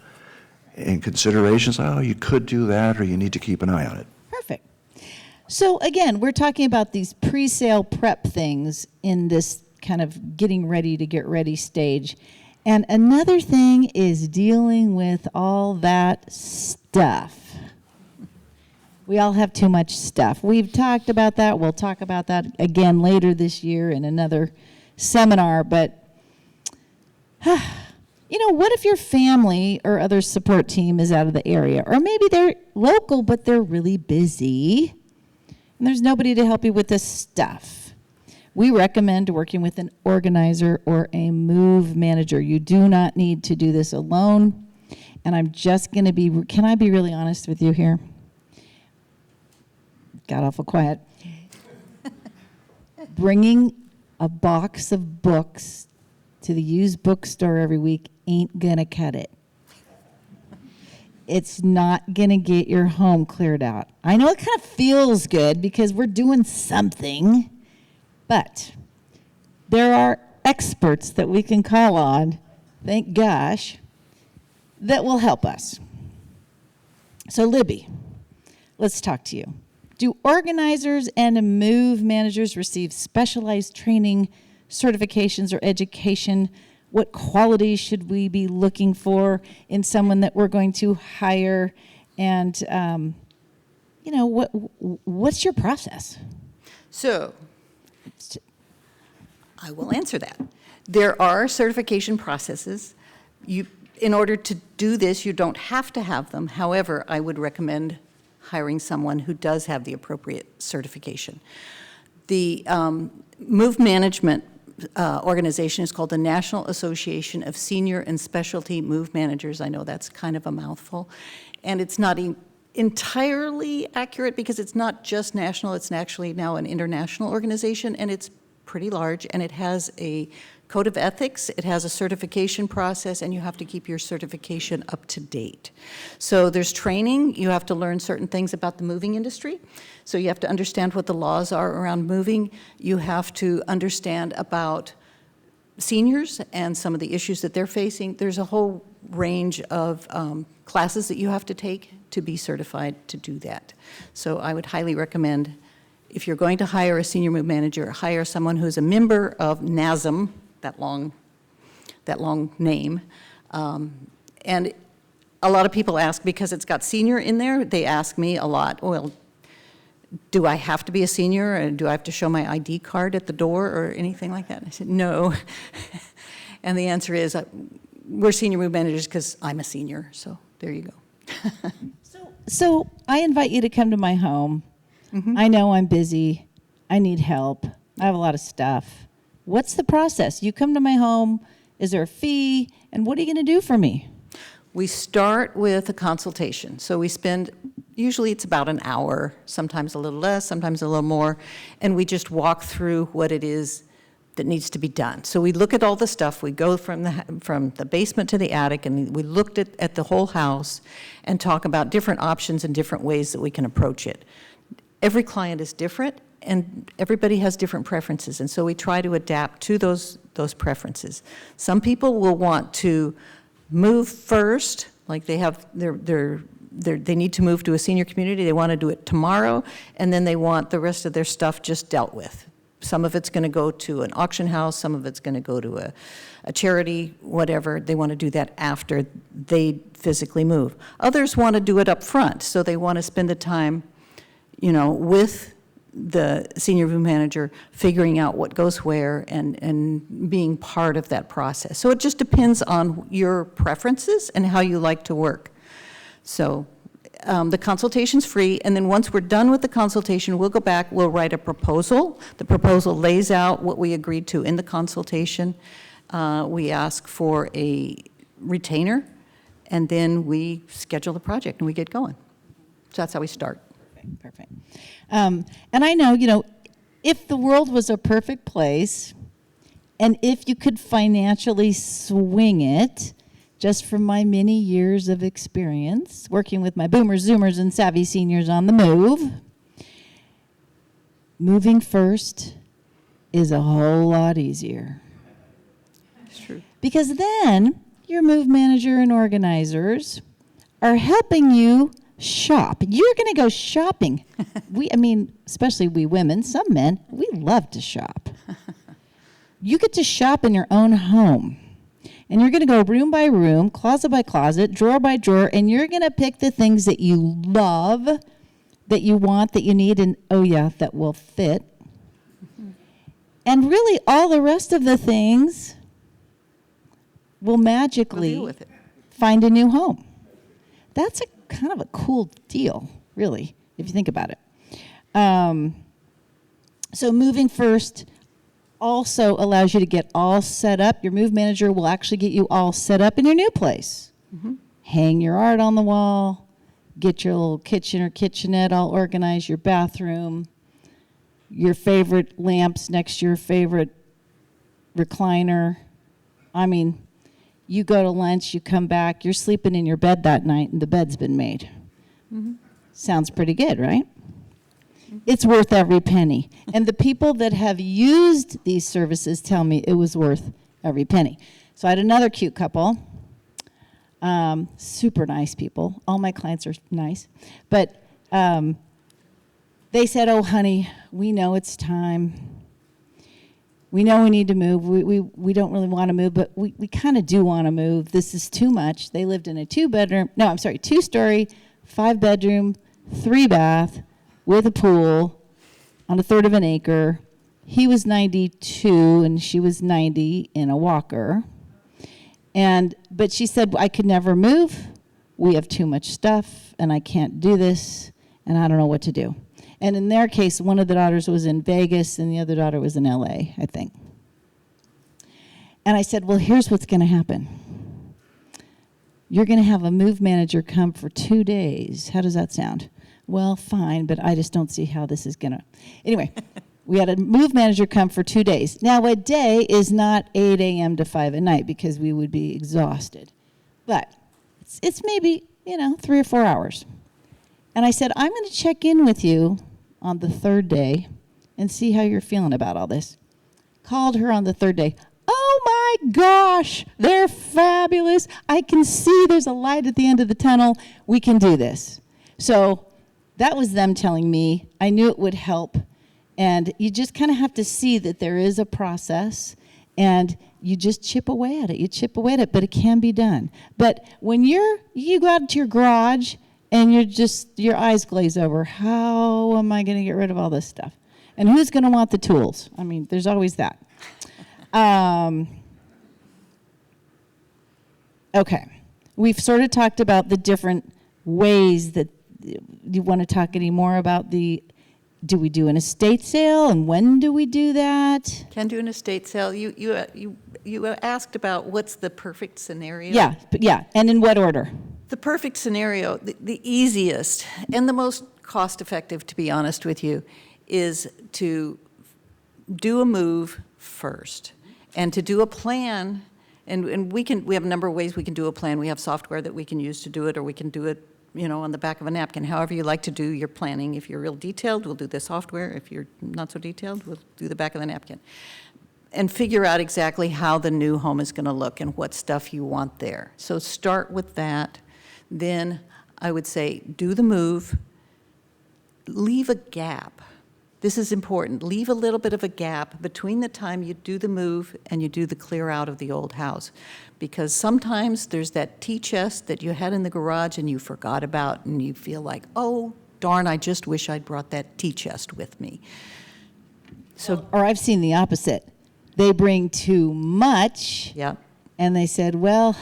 And considerations, you could do that, or you need to keep an eye on it. Perfect. So again, we're talking about these pre-sale prep things in this kind of getting ready to get ready stage. And another thing is dealing with all that stuff. We all have too much stuff. We've talked about that. We'll talk about that again later this year in another seminar. But, what if your family or other support team is out of the area? Or maybe they're local, but they're really busy, and there's nobody to help you with this stuff. We recommend working with an organizer or a move manager. You do not need to do this alone. And I'm just going to can I be really honest with you here? Got awful quiet. Bringing a box of books to the used bookstore every week ain't gonna cut it. It's not gonna get your home cleared out. I know it kind of feels good because we're doing something, but there are experts that we can call on, thank gosh, that will help us. So Libby, let's talk to you. Do organizers and move managers receive specialized training, certifications, or education? What qualities should we be looking for in someone that we're going to hire? And, what's your process? So, I will answer that. There are certification processes. In order to do this, you don't have to have them. However, I would recommend hiring someone who does have the appropriate certification. The move management organization is called the National Association of Senior and Specialty Move Managers. I know that's kind of a mouthful. And it's not entirely accurate because it's not just national, it's actually now an international organization, and it's pretty large, and it has a code of ethics, it has a certification process, and you have to keep your certification up to date. So there's training. You have to learn certain things about the moving industry. So you have to understand what the laws are around moving. You have to understand about seniors and some of the issues that they're facing. There's a whole range of classes that you have to take to be certified to do that. So I would highly recommend, if you're going to hire a senior move manager, hire someone who's a member of NASM, that long name. And a lot of people ask, because it's got senior in there, they ask me a lot, well, do I have to be a senior, and do I have to show my ID card at the door or anything like that? And I said, no. And the answer is, we're senior move managers because I'm a senior, so there you go. So I invite you to come to my home. Mm-hmm. I know I'm busy. I need help. I have a lot of stuff. What's the process? You come to my home. Is there a fee? And what are you going to do for me? We start with a consultation. So we spend, usually it's about an hour, sometimes a little less, sometimes a little more, and we just walk through what it is that needs to be done. So we look at all the stuff. We go from the basement to the attic, and we looked at the whole house and talk about different options and different ways that we can approach it. Every client is different, and everybody has different preferences, and so we try to adapt to those preferences. Some people will want to move first, like they need to move to a senior community, they want to do it tomorrow, and then they want the rest of their stuff just dealt with. Some of it's going to go to an auction house, some of it's going to go to a charity, whatever. They want to do that after they physically move. Others want to do it up front, so they want to spend the time, with the senior move manager figuring out what goes where and being part of that process. So it just depends on your preferences and how you like to work. So the consultation's free, and then once we're done with the consultation, we'll go back, we'll write a proposal. The proposal lays out what we agreed to in the consultation. We ask for a retainer, and then we schedule the project and we get going. So that's how we start. Perfect. And I know, if the world was a perfect place, and if you could financially swing it, just from my many years of experience working with my boomers, zoomers, and savvy seniors on the move, moving first is a whole lot easier. That's true. Because then your move manager and organizers are helping you shop. You're going to go shopping. Especially we women, some men, we love to shop. You get to shop in your own home. And you're going to go room by room, closet by closet, drawer by drawer, and you're going to pick the things that you love, that you want, that you need, and that will fit. Mm-hmm. And really all the rest of the things will magically find a new home. That's a kind of a cool deal, really, if you think about it. So moving first also allows you to get all set up. Your move manager will actually get you all set up in your new place. Mm-hmm. Hang your art on the wall, get your little kitchen or kitchenette all organized, your bathroom, your favorite lamps next to your favorite recliner. You go to lunch, you come back, you're sleeping in your bed that night, and the bed's been made. Mm-hmm. Sounds pretty good, right? It's worth every penny. And the people that have used these services tell me it was worth every penny. So I had another cute couple, super nice people. All my clients are nice. But they said, "Oh, honey, we know it's time. We know we need to move. We don't really want to move, but we kind of do want to move. This is too much." They lived in a 2-story, 5-bedroom, 3-bath, with a pool on 1/3 of an acre. He was 92 and she was 90 in a walker. But she said, "I could never move. We have too much stuff and I can't do this and I don't know what to do." And in their case, one of the daughters was in Vegas and the other daughter was in LA, I think. And I said, "Well, here's what's going to happen. You're going to have a move manager come for 2 days. How does that sound?" "Well, fine, but I just don't see how this is going to..." Anyway, we had a move manager come for 2 days. Now, a day is not 8 a.m. to 5 at night because we would be exhausted. But it's maybe, 3 or 4 hours. And I said, "I'm going to check in with you on the 3rd day and see how you're feeling about all this." Called her on the 3rd day. "Oh my gosh, they're fabulous. I can see there's a light at the end of the tunnel. We can do this." So that was them telling me. I knew it would help. And you just kind of have to see that there is a process, and you just chip away at it. You chip away at it, but it can be done. But when you go out to your garage and your eyes glaze over, how am I going to get rid of all this stuff? And who's going to want the tools? There's always that. Okay. We've sort of talked about the different ways that you want to talk any more about do we do an estate sale, and when do we do that? Can do an estate sale. You asked about what's the perfect scenario. Yeah, and in what order? The perfect scenario, the easiest and the most cost-effective, to be honest with you, is to do a move first and to do a plan. And we have a number of ways we can do a plan. We have software that we can use to do it, or we can do it on the back of a napkin, however you like to do your planning. If you're real detailed, we'll do the software. If you're not so detailed, we'll do the back of the napkin. And figure out exactly how the new home is going to look and what stuff you want there. So start with that. Then I would say do the move. Leave a gap. This is important. Leave a little bit of a gap between the time you do the move and you do the clear out of the old house. Because sometimes there's that tea chest that you had in the garage and you forgot about, and you feel like, oh, darn, I just wish I'd brought that tea chest with me. So, Or I've seen the opposite. They bring too much. yeah, And they said, well,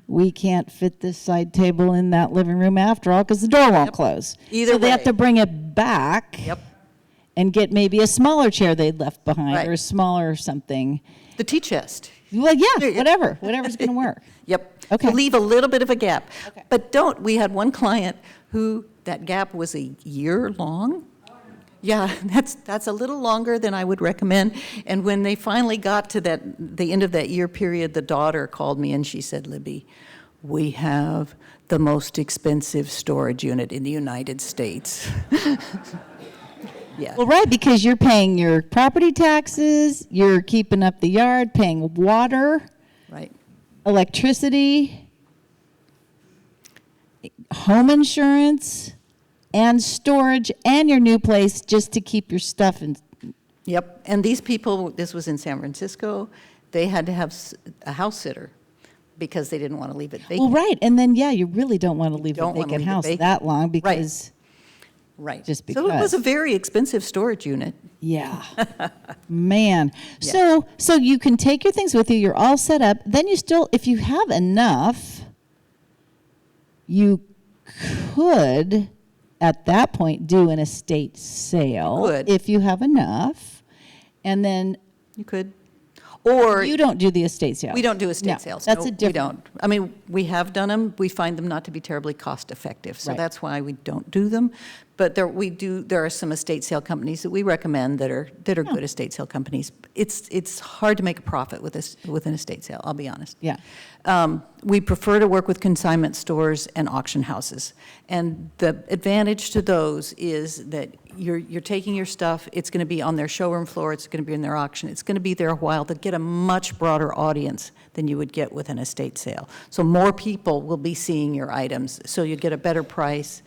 we can't fit this side table in that living room after all because the door won't close. Either so they have way. to bring it back yep. and get maybe a smaller chair they'd left behind Right. or a smaller something. The tea chest. Well, yeah, whatever's going to work. Yep. Okay. So leave a little bit of a gap. Okay. But don't, we had one client who, that gap was a year long. Yeah, that's a little longer than I would recommend. And when they finally got to the end of that year period, the daughter called me and she said, Libby, we have the most expensive storage unit in the United States. Yeah. Well, right, because you're paying your property taxes, you're keeping up the yard, paying water, Right. electricity, home insurance, and storage, and your new place just to keep your stuff in. Yep, and these people, this was in San Francisco, they had to have a house sitter because they didn't want to leave it vacant. Well, right, and then, yeah, you really don't want to leave a Don't wanna vacant leave it house vacant. that long because, Right. just So it was because. a very expensive storage unit. yeah, man. Yeah. So you can take your things with you, you're all set up, then you still, if you have enough, you could, at that point, do an estate sale. Could. If you have enough, and then You could. Or you don't do the estate sale. we don't do estate No, sales. That's No, a different. We don't. I mean, we have done them. We find them not to be terribly cost effective. So Right. that's why we don't do them. But there are some estate sale companies that we recommend that are good estate sale companies. It's hard to make a profit with an estate sale, I'll be honest. Yeah. We prefer to work with consignment stores and auction houses. And the advantage to those is that you're taking your stuff, it's going to be on their showroom floor, it's going to be in their auction, it's going to be there a while to get a much broader audience than you would get with an estate sale. So more people will be seeing your items, so you get a better price,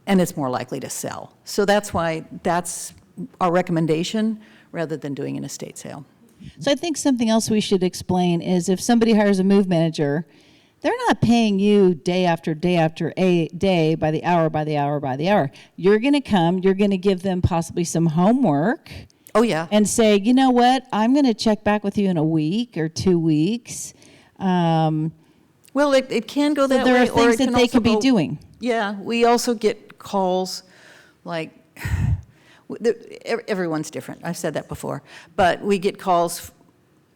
and it's more likely to sell. So that's why that's our recommendation rather than doing an estate sale. So I think something else we should explain is if somebody hires a move manager, they're not paying you day after day after a day by the hour, by the hour, by the hour. You're going to come, you're going to give them possibly some homework Oh, yeah. and say, you know what, I'm going to check back with you in a week or 2 weeks. Well, it can go So that there way. are things that they could be doing. Yeah, we also get calls like, everyone's different. I've said that before. But we get calls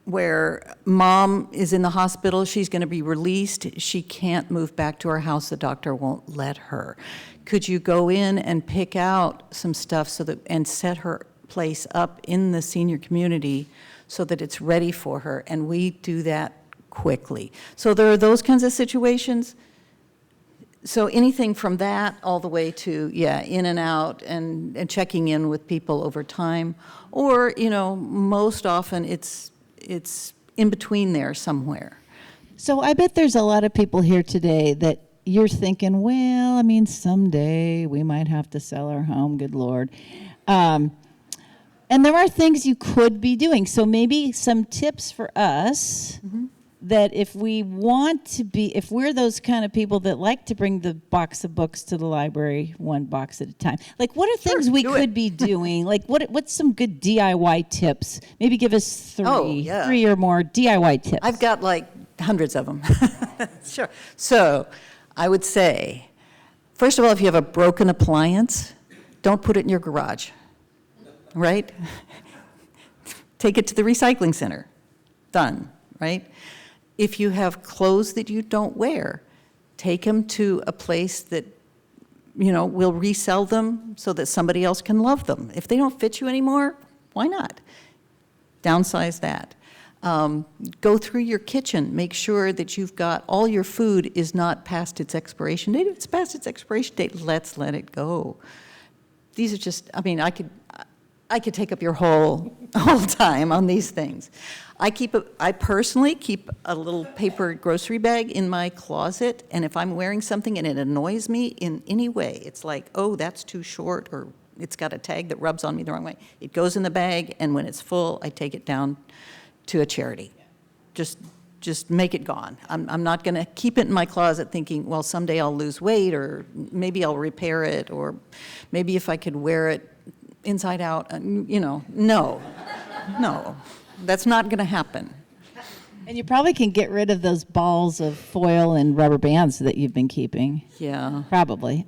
where mom is in the hospital, she's going to be released, she can't move back to her house, the doctor won't let her. Could you go in and pick out some stuff and set her place up in the senior community so that it's ready for her? And we do that quickly. So there are those kinds of situations. So anything from that all the way to, in and out and checking in with people over time. Or, most often it's in between there somewhere. So I bet there's a lot of people here today that you're thinking, well, I mean, someday we might have to sell our home, good Lord. And there are things you could be doing. So maybe some tips for us that if we're those kind of people that like to bring the box of books to the library one box at a time, like what are things we could be doing? Like what's some good DIY tips? Maybe give us three or more DIY tips. I've got like hundreds of them. Sure. So I would say, first of all, if you have a broken appliance, don't put it in your garage, right? Take it to the recycling center. Done, right? If you have clothes that you don't wear, take them to a place that, will resell them so that somebody else can love them. If they don't fit you anymore, why not? Downsize that. Go through your kitchen. Make sure that you've got all your food is not past its expiration date. If it's past its expiration date, let's let it go. These are just, I could take up your whole time on these things. I personally keep a little paper grocery bag in my closet, and if I'm wearing something and it annoys me in any way, it's like, oh, that's too short, or it's got a tag that rubs on me the wrong way. It goes in the bag, and when it's full, I take it down to a charity. Just just make it gone. I'm not going to keep it in my closet thinking, well, someday I'll lose weight, or maybe I'll repair it, or maybe if I could wear it inside out, no, that's not going to happen. And you probably can get rid of those balls of foil and rubber bands that you've been keeping. Yeah. Probably.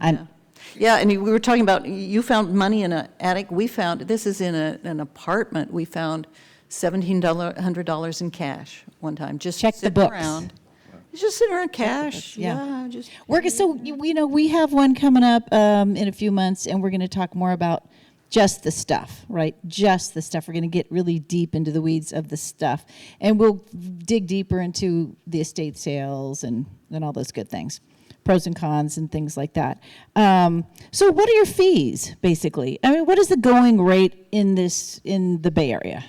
Yeah, and we were talking about, you found money in an attic. We found, this is in an apartment, we found $1,700 in cash one time. Just Check the sitting books. around. It's just sitting around cash. yeah. Just So, we have one coming up in a few months, and we're going to talk more about just the stuff, right? Just the stuff. We're going to get really deep into the weeds of the stuff. And we'll dig deeper into the estate sales and all those good things, pros and cons and things like that. So what are your fees, basically? I mean, what is the going rate in the Bay Area?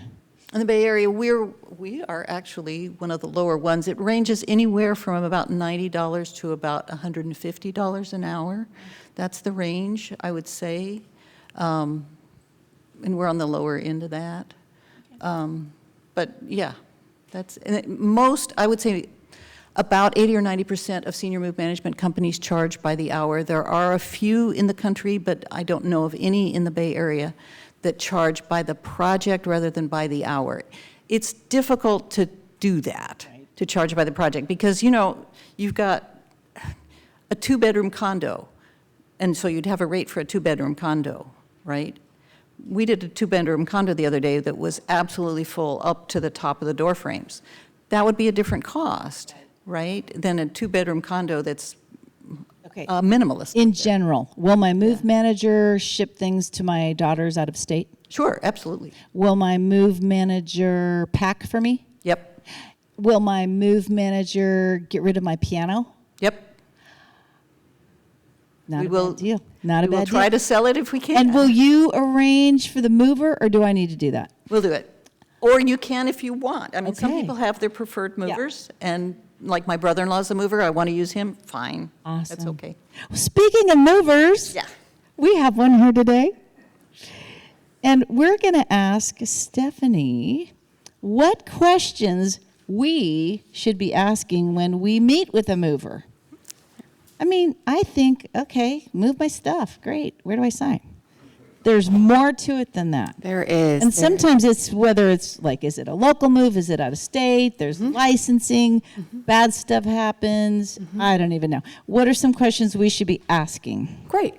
in the Bay Area, we are actually one of the lower ones. It ranges anywhere from about $90 to about $150 an hour. That's the range, I would say. And we're on the lower end of that. But yeah, that's, and most, I would say, about 80 or 90% of senior move management companies charge by the hour. There are a few in the country, but I don't know of any in the Bay Area that charge by the project rather than by the hour. It's difficult to do that, to charge by the project, because, you know, you've got a two-bedroom condo, and so you'd have a rate for a two-bedroom condo, right? We did a two-bedroom condo the other day that was absolutely full up to the top of the door frames. That would be a different cost, right, than a two-bedroom condo that's minimalist. In general, will my move manager ship things to my daughters out of state? Sure, absolutely. Will my move manager pack for me? Yep. Will my move manager get rid of my piano? Yep. Not We a will- bad deal. Not a We'll bad try deal. to sell it if we can. And will you arrange for the mover, or do I need to do that? We'll do it. Or you can if you want. I mean, some Okay. people have their preferred movers, and like my brother-in-law's a mover, I want to use him, fine. That's Awesome. okay. Well, speaking of movers, Yeah. we have one here today. And we're going to ask Stephanie what questions we should be asking when we meet with a mover. I mean, I think, okay, move my stuff. Great. Where do I sign? There's more to it than that. There is. And sometimes it's whether it's like, is it a local move? Is it out of state? There's licensing. Bad stuff happens. I don't even know. What are some questions we should be asking? Great.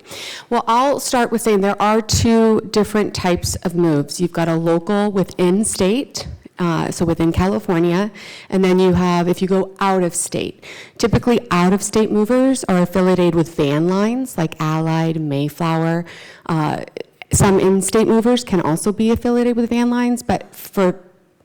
Well, I'll start with saying there are two different types of moves. You've got a local within state, so within California, and then you have, if you go out of state. Typically, out of state movers are affiliated with van lines like Allied, Mayflower. Some in-state movers can also be affiliated with van lines, but for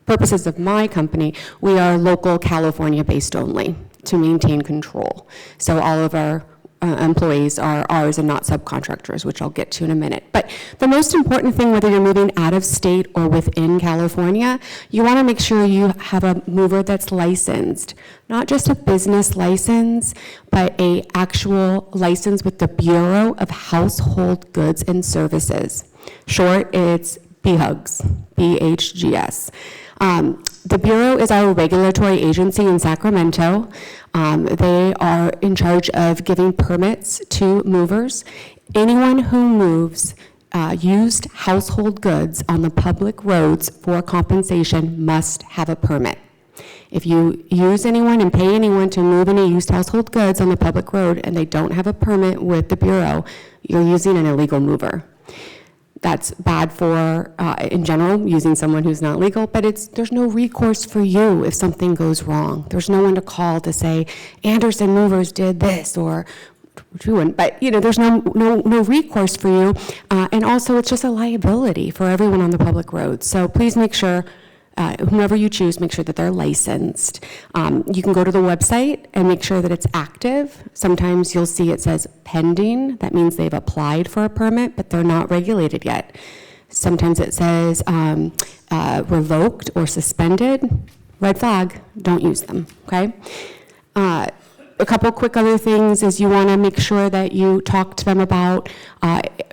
purposes of my company, we are local California-based only to maintain control. So all of our employees are ours and not subcontractors, which I'll get to in a minute. But the most important thing, whether you're moving out of state or within California, you want to make sure you have a mover that's licensed. Not just a business license, but a actual license with the Bureau of Household Goods and Services. Short, it's BHUGS, BHGS. The Bureau is our regulatory agency in Sacramento. They are in charge of giving permits to movers. Anyone who moves used household goods on the public roads for compensation must have a permit. If you use anyone and pay anyone to move any used household goods on the public road and they don't have a permit with the Bureau, you're using an illegal mover. That's bad for, in general, using someone who's not legal, but there's no recourse for you if something goes wrong. There's no one to call to say, Anderson Movers did this, or, which we wouldn't, but, you know, there's no recourse for you. And also, it's just a liability for everyone on the public roads. So please make sure, whomever you choose, make sure that they're licensed. You can go to the website and make sure that it's active. Sometimes you'll see it says pending. That means they've applied for a permit, but they're not regulated yet. Sometimes it says revoked or suspended. Red flag, don't use them, okay? A couple quick other things is you want to make sure that you talk to them about,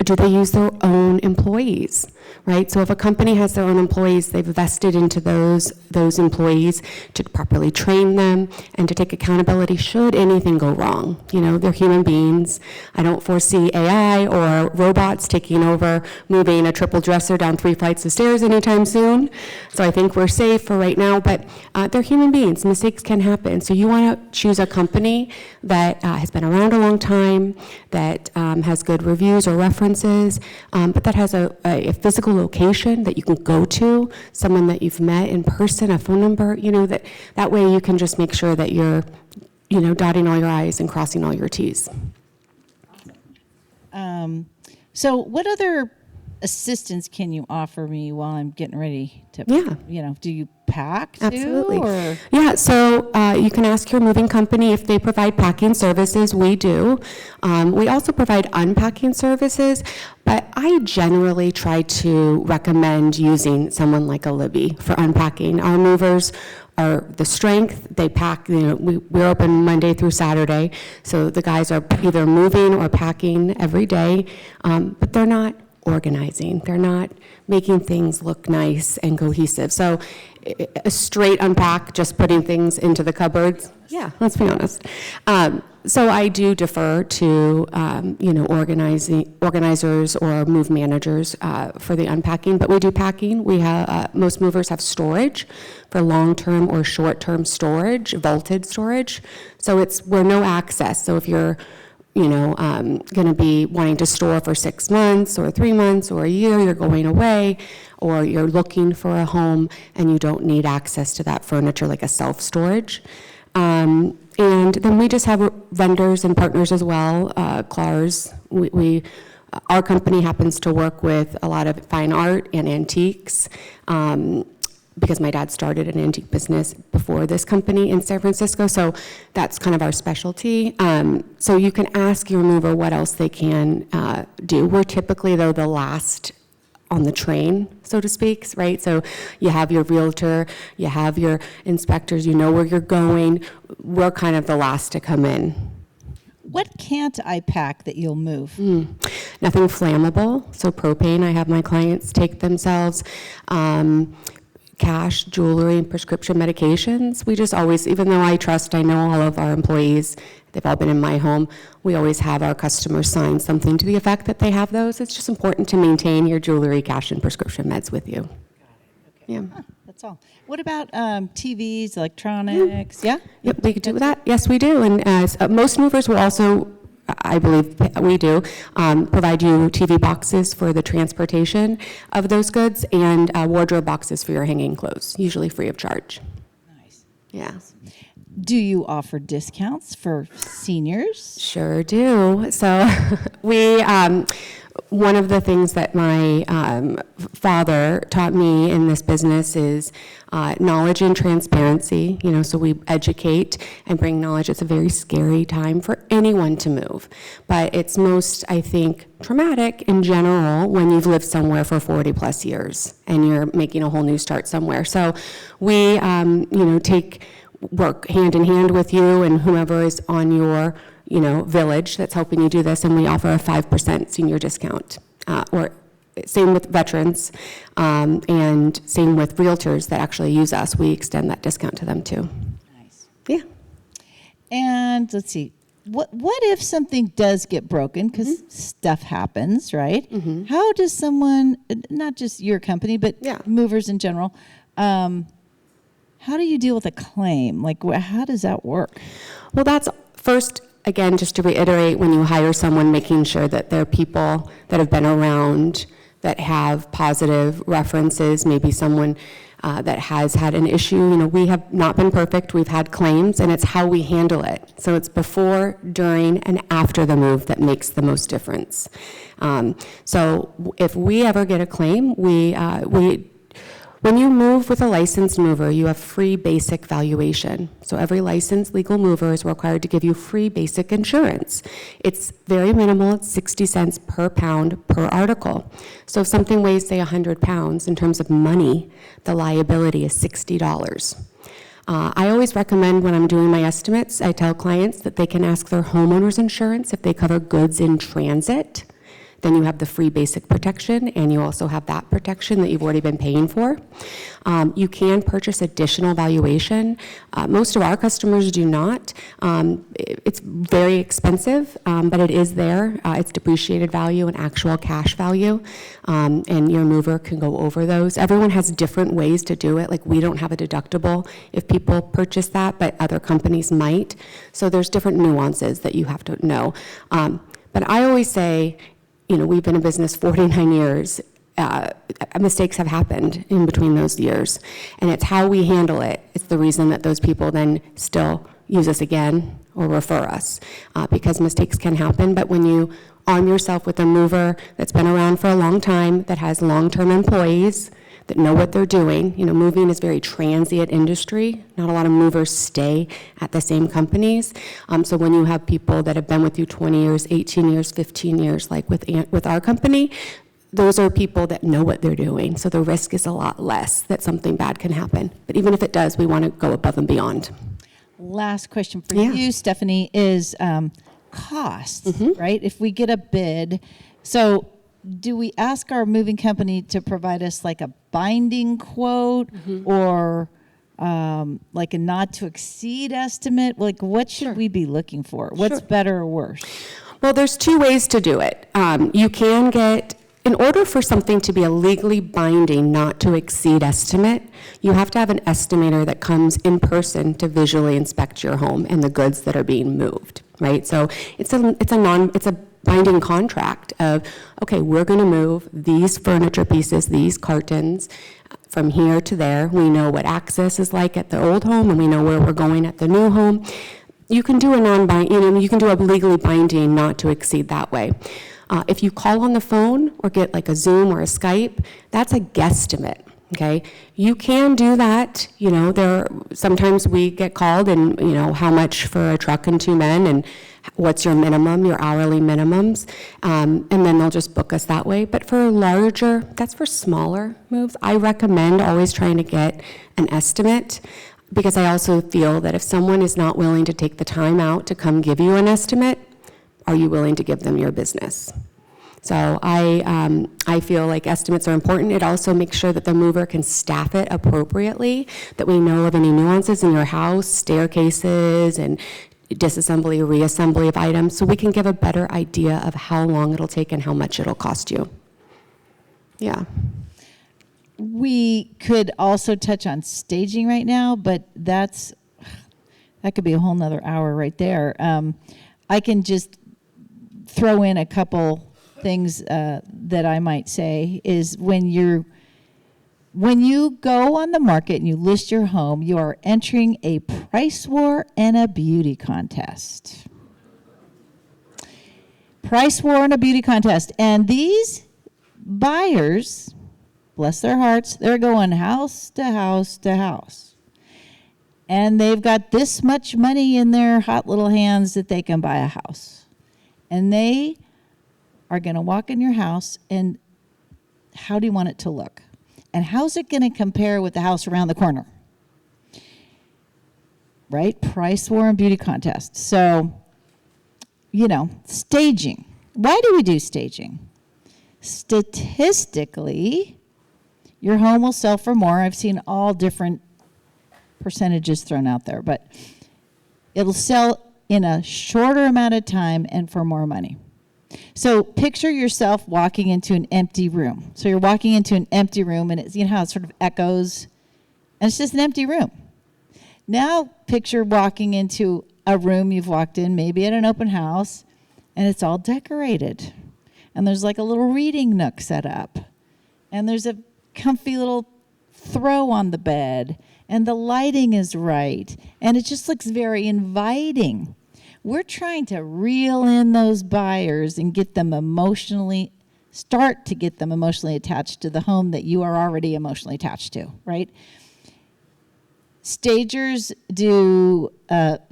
do they use their own employees? right? So if a company has their own employees, they've vested into those employees to properly train them and to take accountability should anything go wrong. They're human beings. I don't foresee AI or robots taking over, moving a triple dresser down 3 flights of stairs anytime soon. So I think we're safe for right now, but they're human beings. Mistakes can happen. So you want to choose a company that has been around a long time, that has good reviews or references, but that has a physical location that you can go to, someone that you've met in person, a phone number, that way you can just make sure that you're, dotting all your I's and crossing all your T's. So what other assistance can you offer me while I'm getting ready to, do you pack too? Absolutely. Or? Yeah, so you can ask your moving company if they provide packing services. We do. We also provide unpacking services, but I generally try to recommend using someone like a Libby for unpacking. Our movers are the strength. They pack, we're open Monday through Saturday, so the guys are either moving or packing every day, but they're not organizing. They're not making things look nice and cohesive. So a straight unpack, just putting things into the cupboards. Yeah, let's be honest. So I do defer to, organizers or move managers for the unpacking, but we do packing. We have, most movers have storage for long-term or short-term storage, vaulted storage. So we're no access. So if you're going to be wanting to store for 6 months or 3 months or a year, you're going away, or you're looking for a home and you don't need access to that furniture like a self-storage. And then we just have vendors and partners as well, Clars. Our company happens to work with a lot of fine art and antiques, because my dad started an antique business before this company in San Francisco, so that's kind of our specialty. So you can ask your mover what else they can do. We're typically, though, the last on the train, so to speak, right? So you have your realtor, you have your inspectors, you know where you're going. We're kind of the last to come in. What can't I pack that you'll move? Nothing flammable, so propane, I have my clients take themselves. Cash, jewelry, and prescription medications. We just always, even though I know all of our employees, they've all been in my home, we always have our customers sign something to the effect that they have those. It's just important to maintain your jewelry, cash, and prescription meds with you. Okay. Yeah. That's all. What about TVs, electronics? Yeah? Yep, we could do that. Yes, we do. And as most movers will also, I believe we do, provide you TV boxes for the transportation of those goods and wardrobe boxes for your hanging clothes, usually free of charge. Nice. Yeah. Do you offer discounts for seniors? Sure do. So one of the things that my father taught me in this business is knowledge and transparency. So we educate and bring knowledge. It's a very scary time for anyone to move, but it's most, I think, traumatic in general when you've lived somewhere for 40 plus years and you're making a whole new start somewhere. So we, work hand in hand with you and whomever is on your village that's helping you do this, and we offer a 5% senior discount, or same with veterans, and same with realtors that actually use us. We extend that discount to them too. Nice. Yeah. And let's see, what if something does get broken, because stuff happens, right? How does someone, not just your company, but movers in general, how do you deal with a claim? How does that work? Well, that's first, again, just to reiterate, when you hire someone, making sure that they're people that have been around, that have positive references, maybe someone that has had an issue. We have not been perfect. We've had claims, and it's how we handle it. So it's before, during, and after the move that makes the most difference. So if we ever get a claim, when you move with a licensed mover, you have free basic valuation. So every licensed legal mover is required to give you free basic insurance. It's very minimal. It's 60 cents per pound per article. So if something weighs, say, 100 pounds, in terms of money, the liability is $60. I always recommend, when I'm doing my estimates, I tell clients that they can ask their homeowners insurance if they cover goods in transit. then you have the free basic protection, and you also have that protection that you've already been paying for. You can purchase additional valuation. Most of our customers do not. It's very expensive, but it is there. It's depreciated value and actual cash value, and your mover can go over those. Everyone has different ways to do it. Like, we don't have a deductible if people purchase that, but other companies might. So there's different nuances that you have to know. But I always say, we've been in business 49 years. Mistakes have happened in between those years, and it's how we handle it. It's the reason that those people then still use us again or refer us, because mistakes can happen. But when you arm yourself with a mover that's been around for a long time, that has long-term employees that know what they're doing. Moving is very transient industry. Not a lot of movers stay at the same companies. So when you have people that have been with you 20 years, 18 years, 15 years, like with our company, those are people that know what they're doing. So the risk is a lot less that something bad can happen. But even if it does, we want to go above and beyond. Last question for you, Stephanie, is cost, right? If we get a bid, so do we ask our moving company to provide us like a binding quote or like a not to exceed estimate? Like, what should we be looking for? What's better or worse? Well, there's two ways to do it. You can get, in order for something to be a legally binding not to exceed estimate, you have to have an estimator that comes in person to visually inspect your home and the goods that are being moved, right? So it's a binding contract of, okay, we're going to move these furniture pieces, these cartons, from here to there. We know what access is like at the old home, and we know where we're going at the new home. You can do you can do a legally binding not to exceed that way. If you call on the phone or get like a Zoom or a Skype, that's a guesstimate. Okay, you can do that. Sometimes we get called and, how much for a truck and 2 men, and what's your minimum, your hourly minimums, and then they'll just book us that way. But for larger, that's for smaller moves, I recommend always trying to get an estimate, because I also feel that if someone is not willing to take the time out to come give you an estimate, are you willing to give them your business? So I feel like estimates are important. It also makes sure that the mover can staff it appropriately, that we know of any nuances in your house, staircases, and disassembly, reassembly of items, so we can give a better idea of how long it'll take and how much it'll cost you. Yeah. We could also touch on staging right now, but that could be a whole nother hour right there. I can just throw in a couple things that I might say is when you go on the market and you list your home, you are entering a price war and a beauty contest. Price war and a beauty contest. And these buyers, bless their hearts, they're going house to house to house. And they've got this much money in their hot little hands that they can buy a house. And they are going to walk in your house, and how do you want it to look? And how's it going to compare with the house around the corner? Right? Price war and beauty contest. So, staging. Why do we do staging? Statistically, your home will sell for more. I've seen all different percentages thrown out there, but it'll sell in a shorter amount of time and for more money. So picture yourself walking into an empty room. So you're walking into an empty room, and it's, how it sort of echoes, and it's just an empty room. Now picture walking into a room you've walked in, maybe at an open house, and it's all decorated. And there's like a little reading nook set up. And there's a comfy little throw on the bed, and the lighting is right, and it just looks very inviting. We're trying to reel in those buyers and start to get them emotionally attached to the home that you are already emotionally attached to, right? Stagers do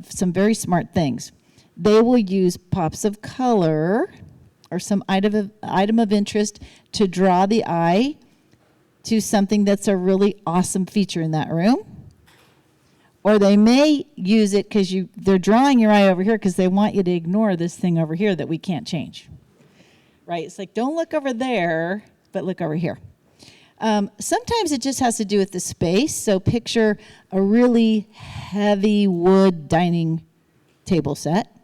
some very smart things. They will use pops of color or some item of interest to draw the eye to something that's a really awesome feature in that room. Or they may use it because they're drawing your eye over here because they want you to ignore this thing over here that we can't change, right? It's like, don't look over there, but look over here. Sometimes it just has to do with the space. So picture a really heavy wood dining table set.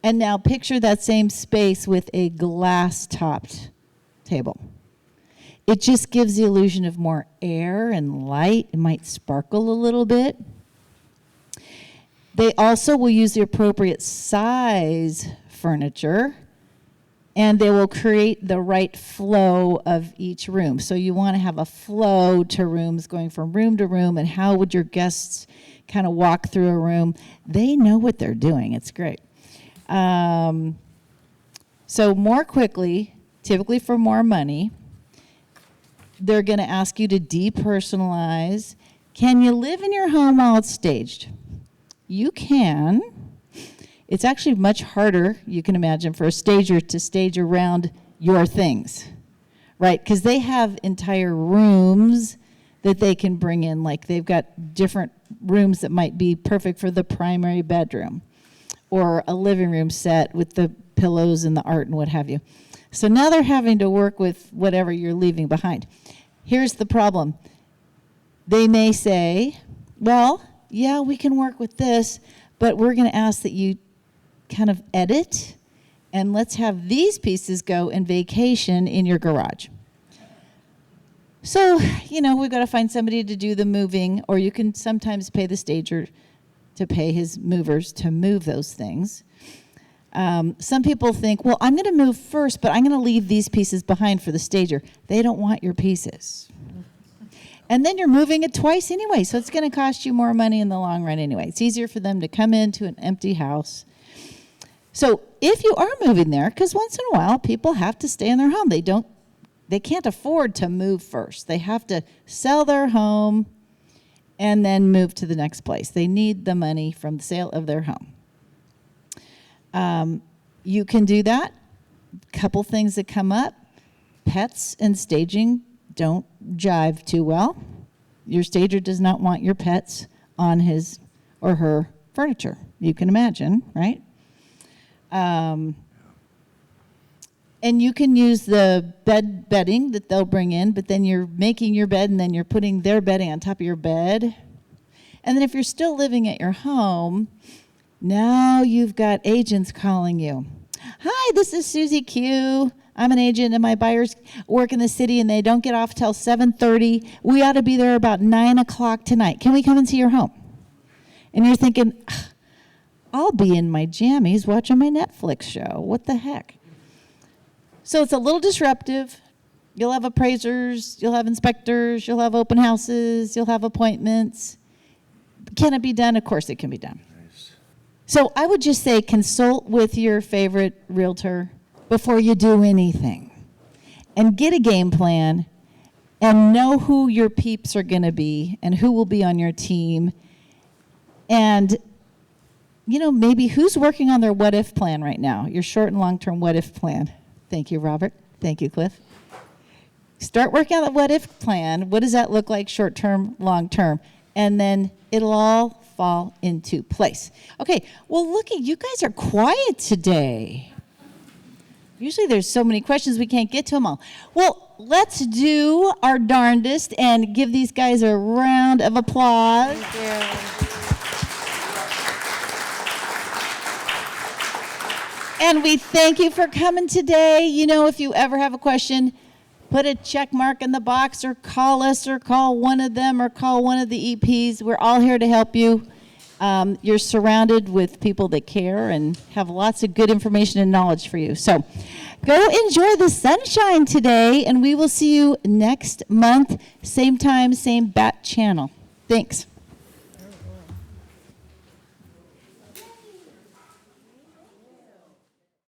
And now picture that same space with a glass-topped table. It just gives the illusion of more air and light. It might sparkle a little bit. They also will use the appropriate size furniture, and they will create the right flow of each room. So you want to have a flow to rooms going from room to room, and how would your guests kind of walk through a room? They know what they're doing. It's great. So more quickly, typically for more money, they're going to ask you to depersonalize. Can you live in your home while it's staged? You can. It's actually much harder, you can imagine, for a stager to stage around your things, right? Because they have entire rooms that they can bring in. Like they've got different rooms that might be perfect for the primary bedroom or a living room set with the pillows and the art and what have you. So now they're having to work with whatever you're leaving behind. Here's the problem. They may say, well, yeah, we can work with this, but we're going to ask that you kind of edit, and let's have these pieces go and vacation in your garage. So, we've got to find somebody to do the moving, or you can sometimes pay the stager to pay his movers to move those things. Some people think, well, I'm going to move first, but I'm going to leave these pieces behind for the stager. They don't want your pieces. And then you're moving it twice anyway, so it's going to cost you more money in the long run anyway. It's easier for them to come into an empty house. So if you are moving there, because once in a while people have to stay in their home. They can't afford to move first. They have to sell their home and then move to the next place. They need the money from the sale of their home. You can do that. Couple things that come up. Pets and staging don't jive too well. Your stager does not want your pets on his or her furniture. You can imagine, right? And you can use the bedding that they'll bring in, but then you're making your bed and then you're putting their bedding on top of your bed. And then if you're still living at your home, now you've got agents calling you. Hi, this is Susie Q. I'm an agent and my buyers work in the city and they don't get off till 7:30. We ought to be there about 9 o'clock tonight. Can we come and see your home? And you're thinking, I'll be in my jammies watching my Netflix show. What the heck? So it's a little disruptive. You'll have appraisers, you'll have inspectors, you'll have open houses, you'll have appointments. Can it be done? Of course it can be done. Nice. So I would just say consult with your favorite realtor before you do anything. And get a game plan and know who your peeps are going to be and who will be on your team. And, maybe who's working on their what-if plan right now, your short and long-term what-if plan. Thank you, Robert. Thank you, Cliff. Start working on the what-if plan. What does that look like short-term, long-term? And then it'll all fall into place. Okay, well, looky, you guys are quiet today. Usually there's so many questions we can't get to them all. Well, let's do our darndest and give these guys a round of applause. And we thank you for coming today. If you ever have a question, put a check mark in the box or call us or call one of them or call one of the EPs. We're all here to help you. You're surrounded with people that care and have lots of good information and knowledge for you. So go enjoy the sunshine today, and we will see you next month, same time, same bat channel. Thanks.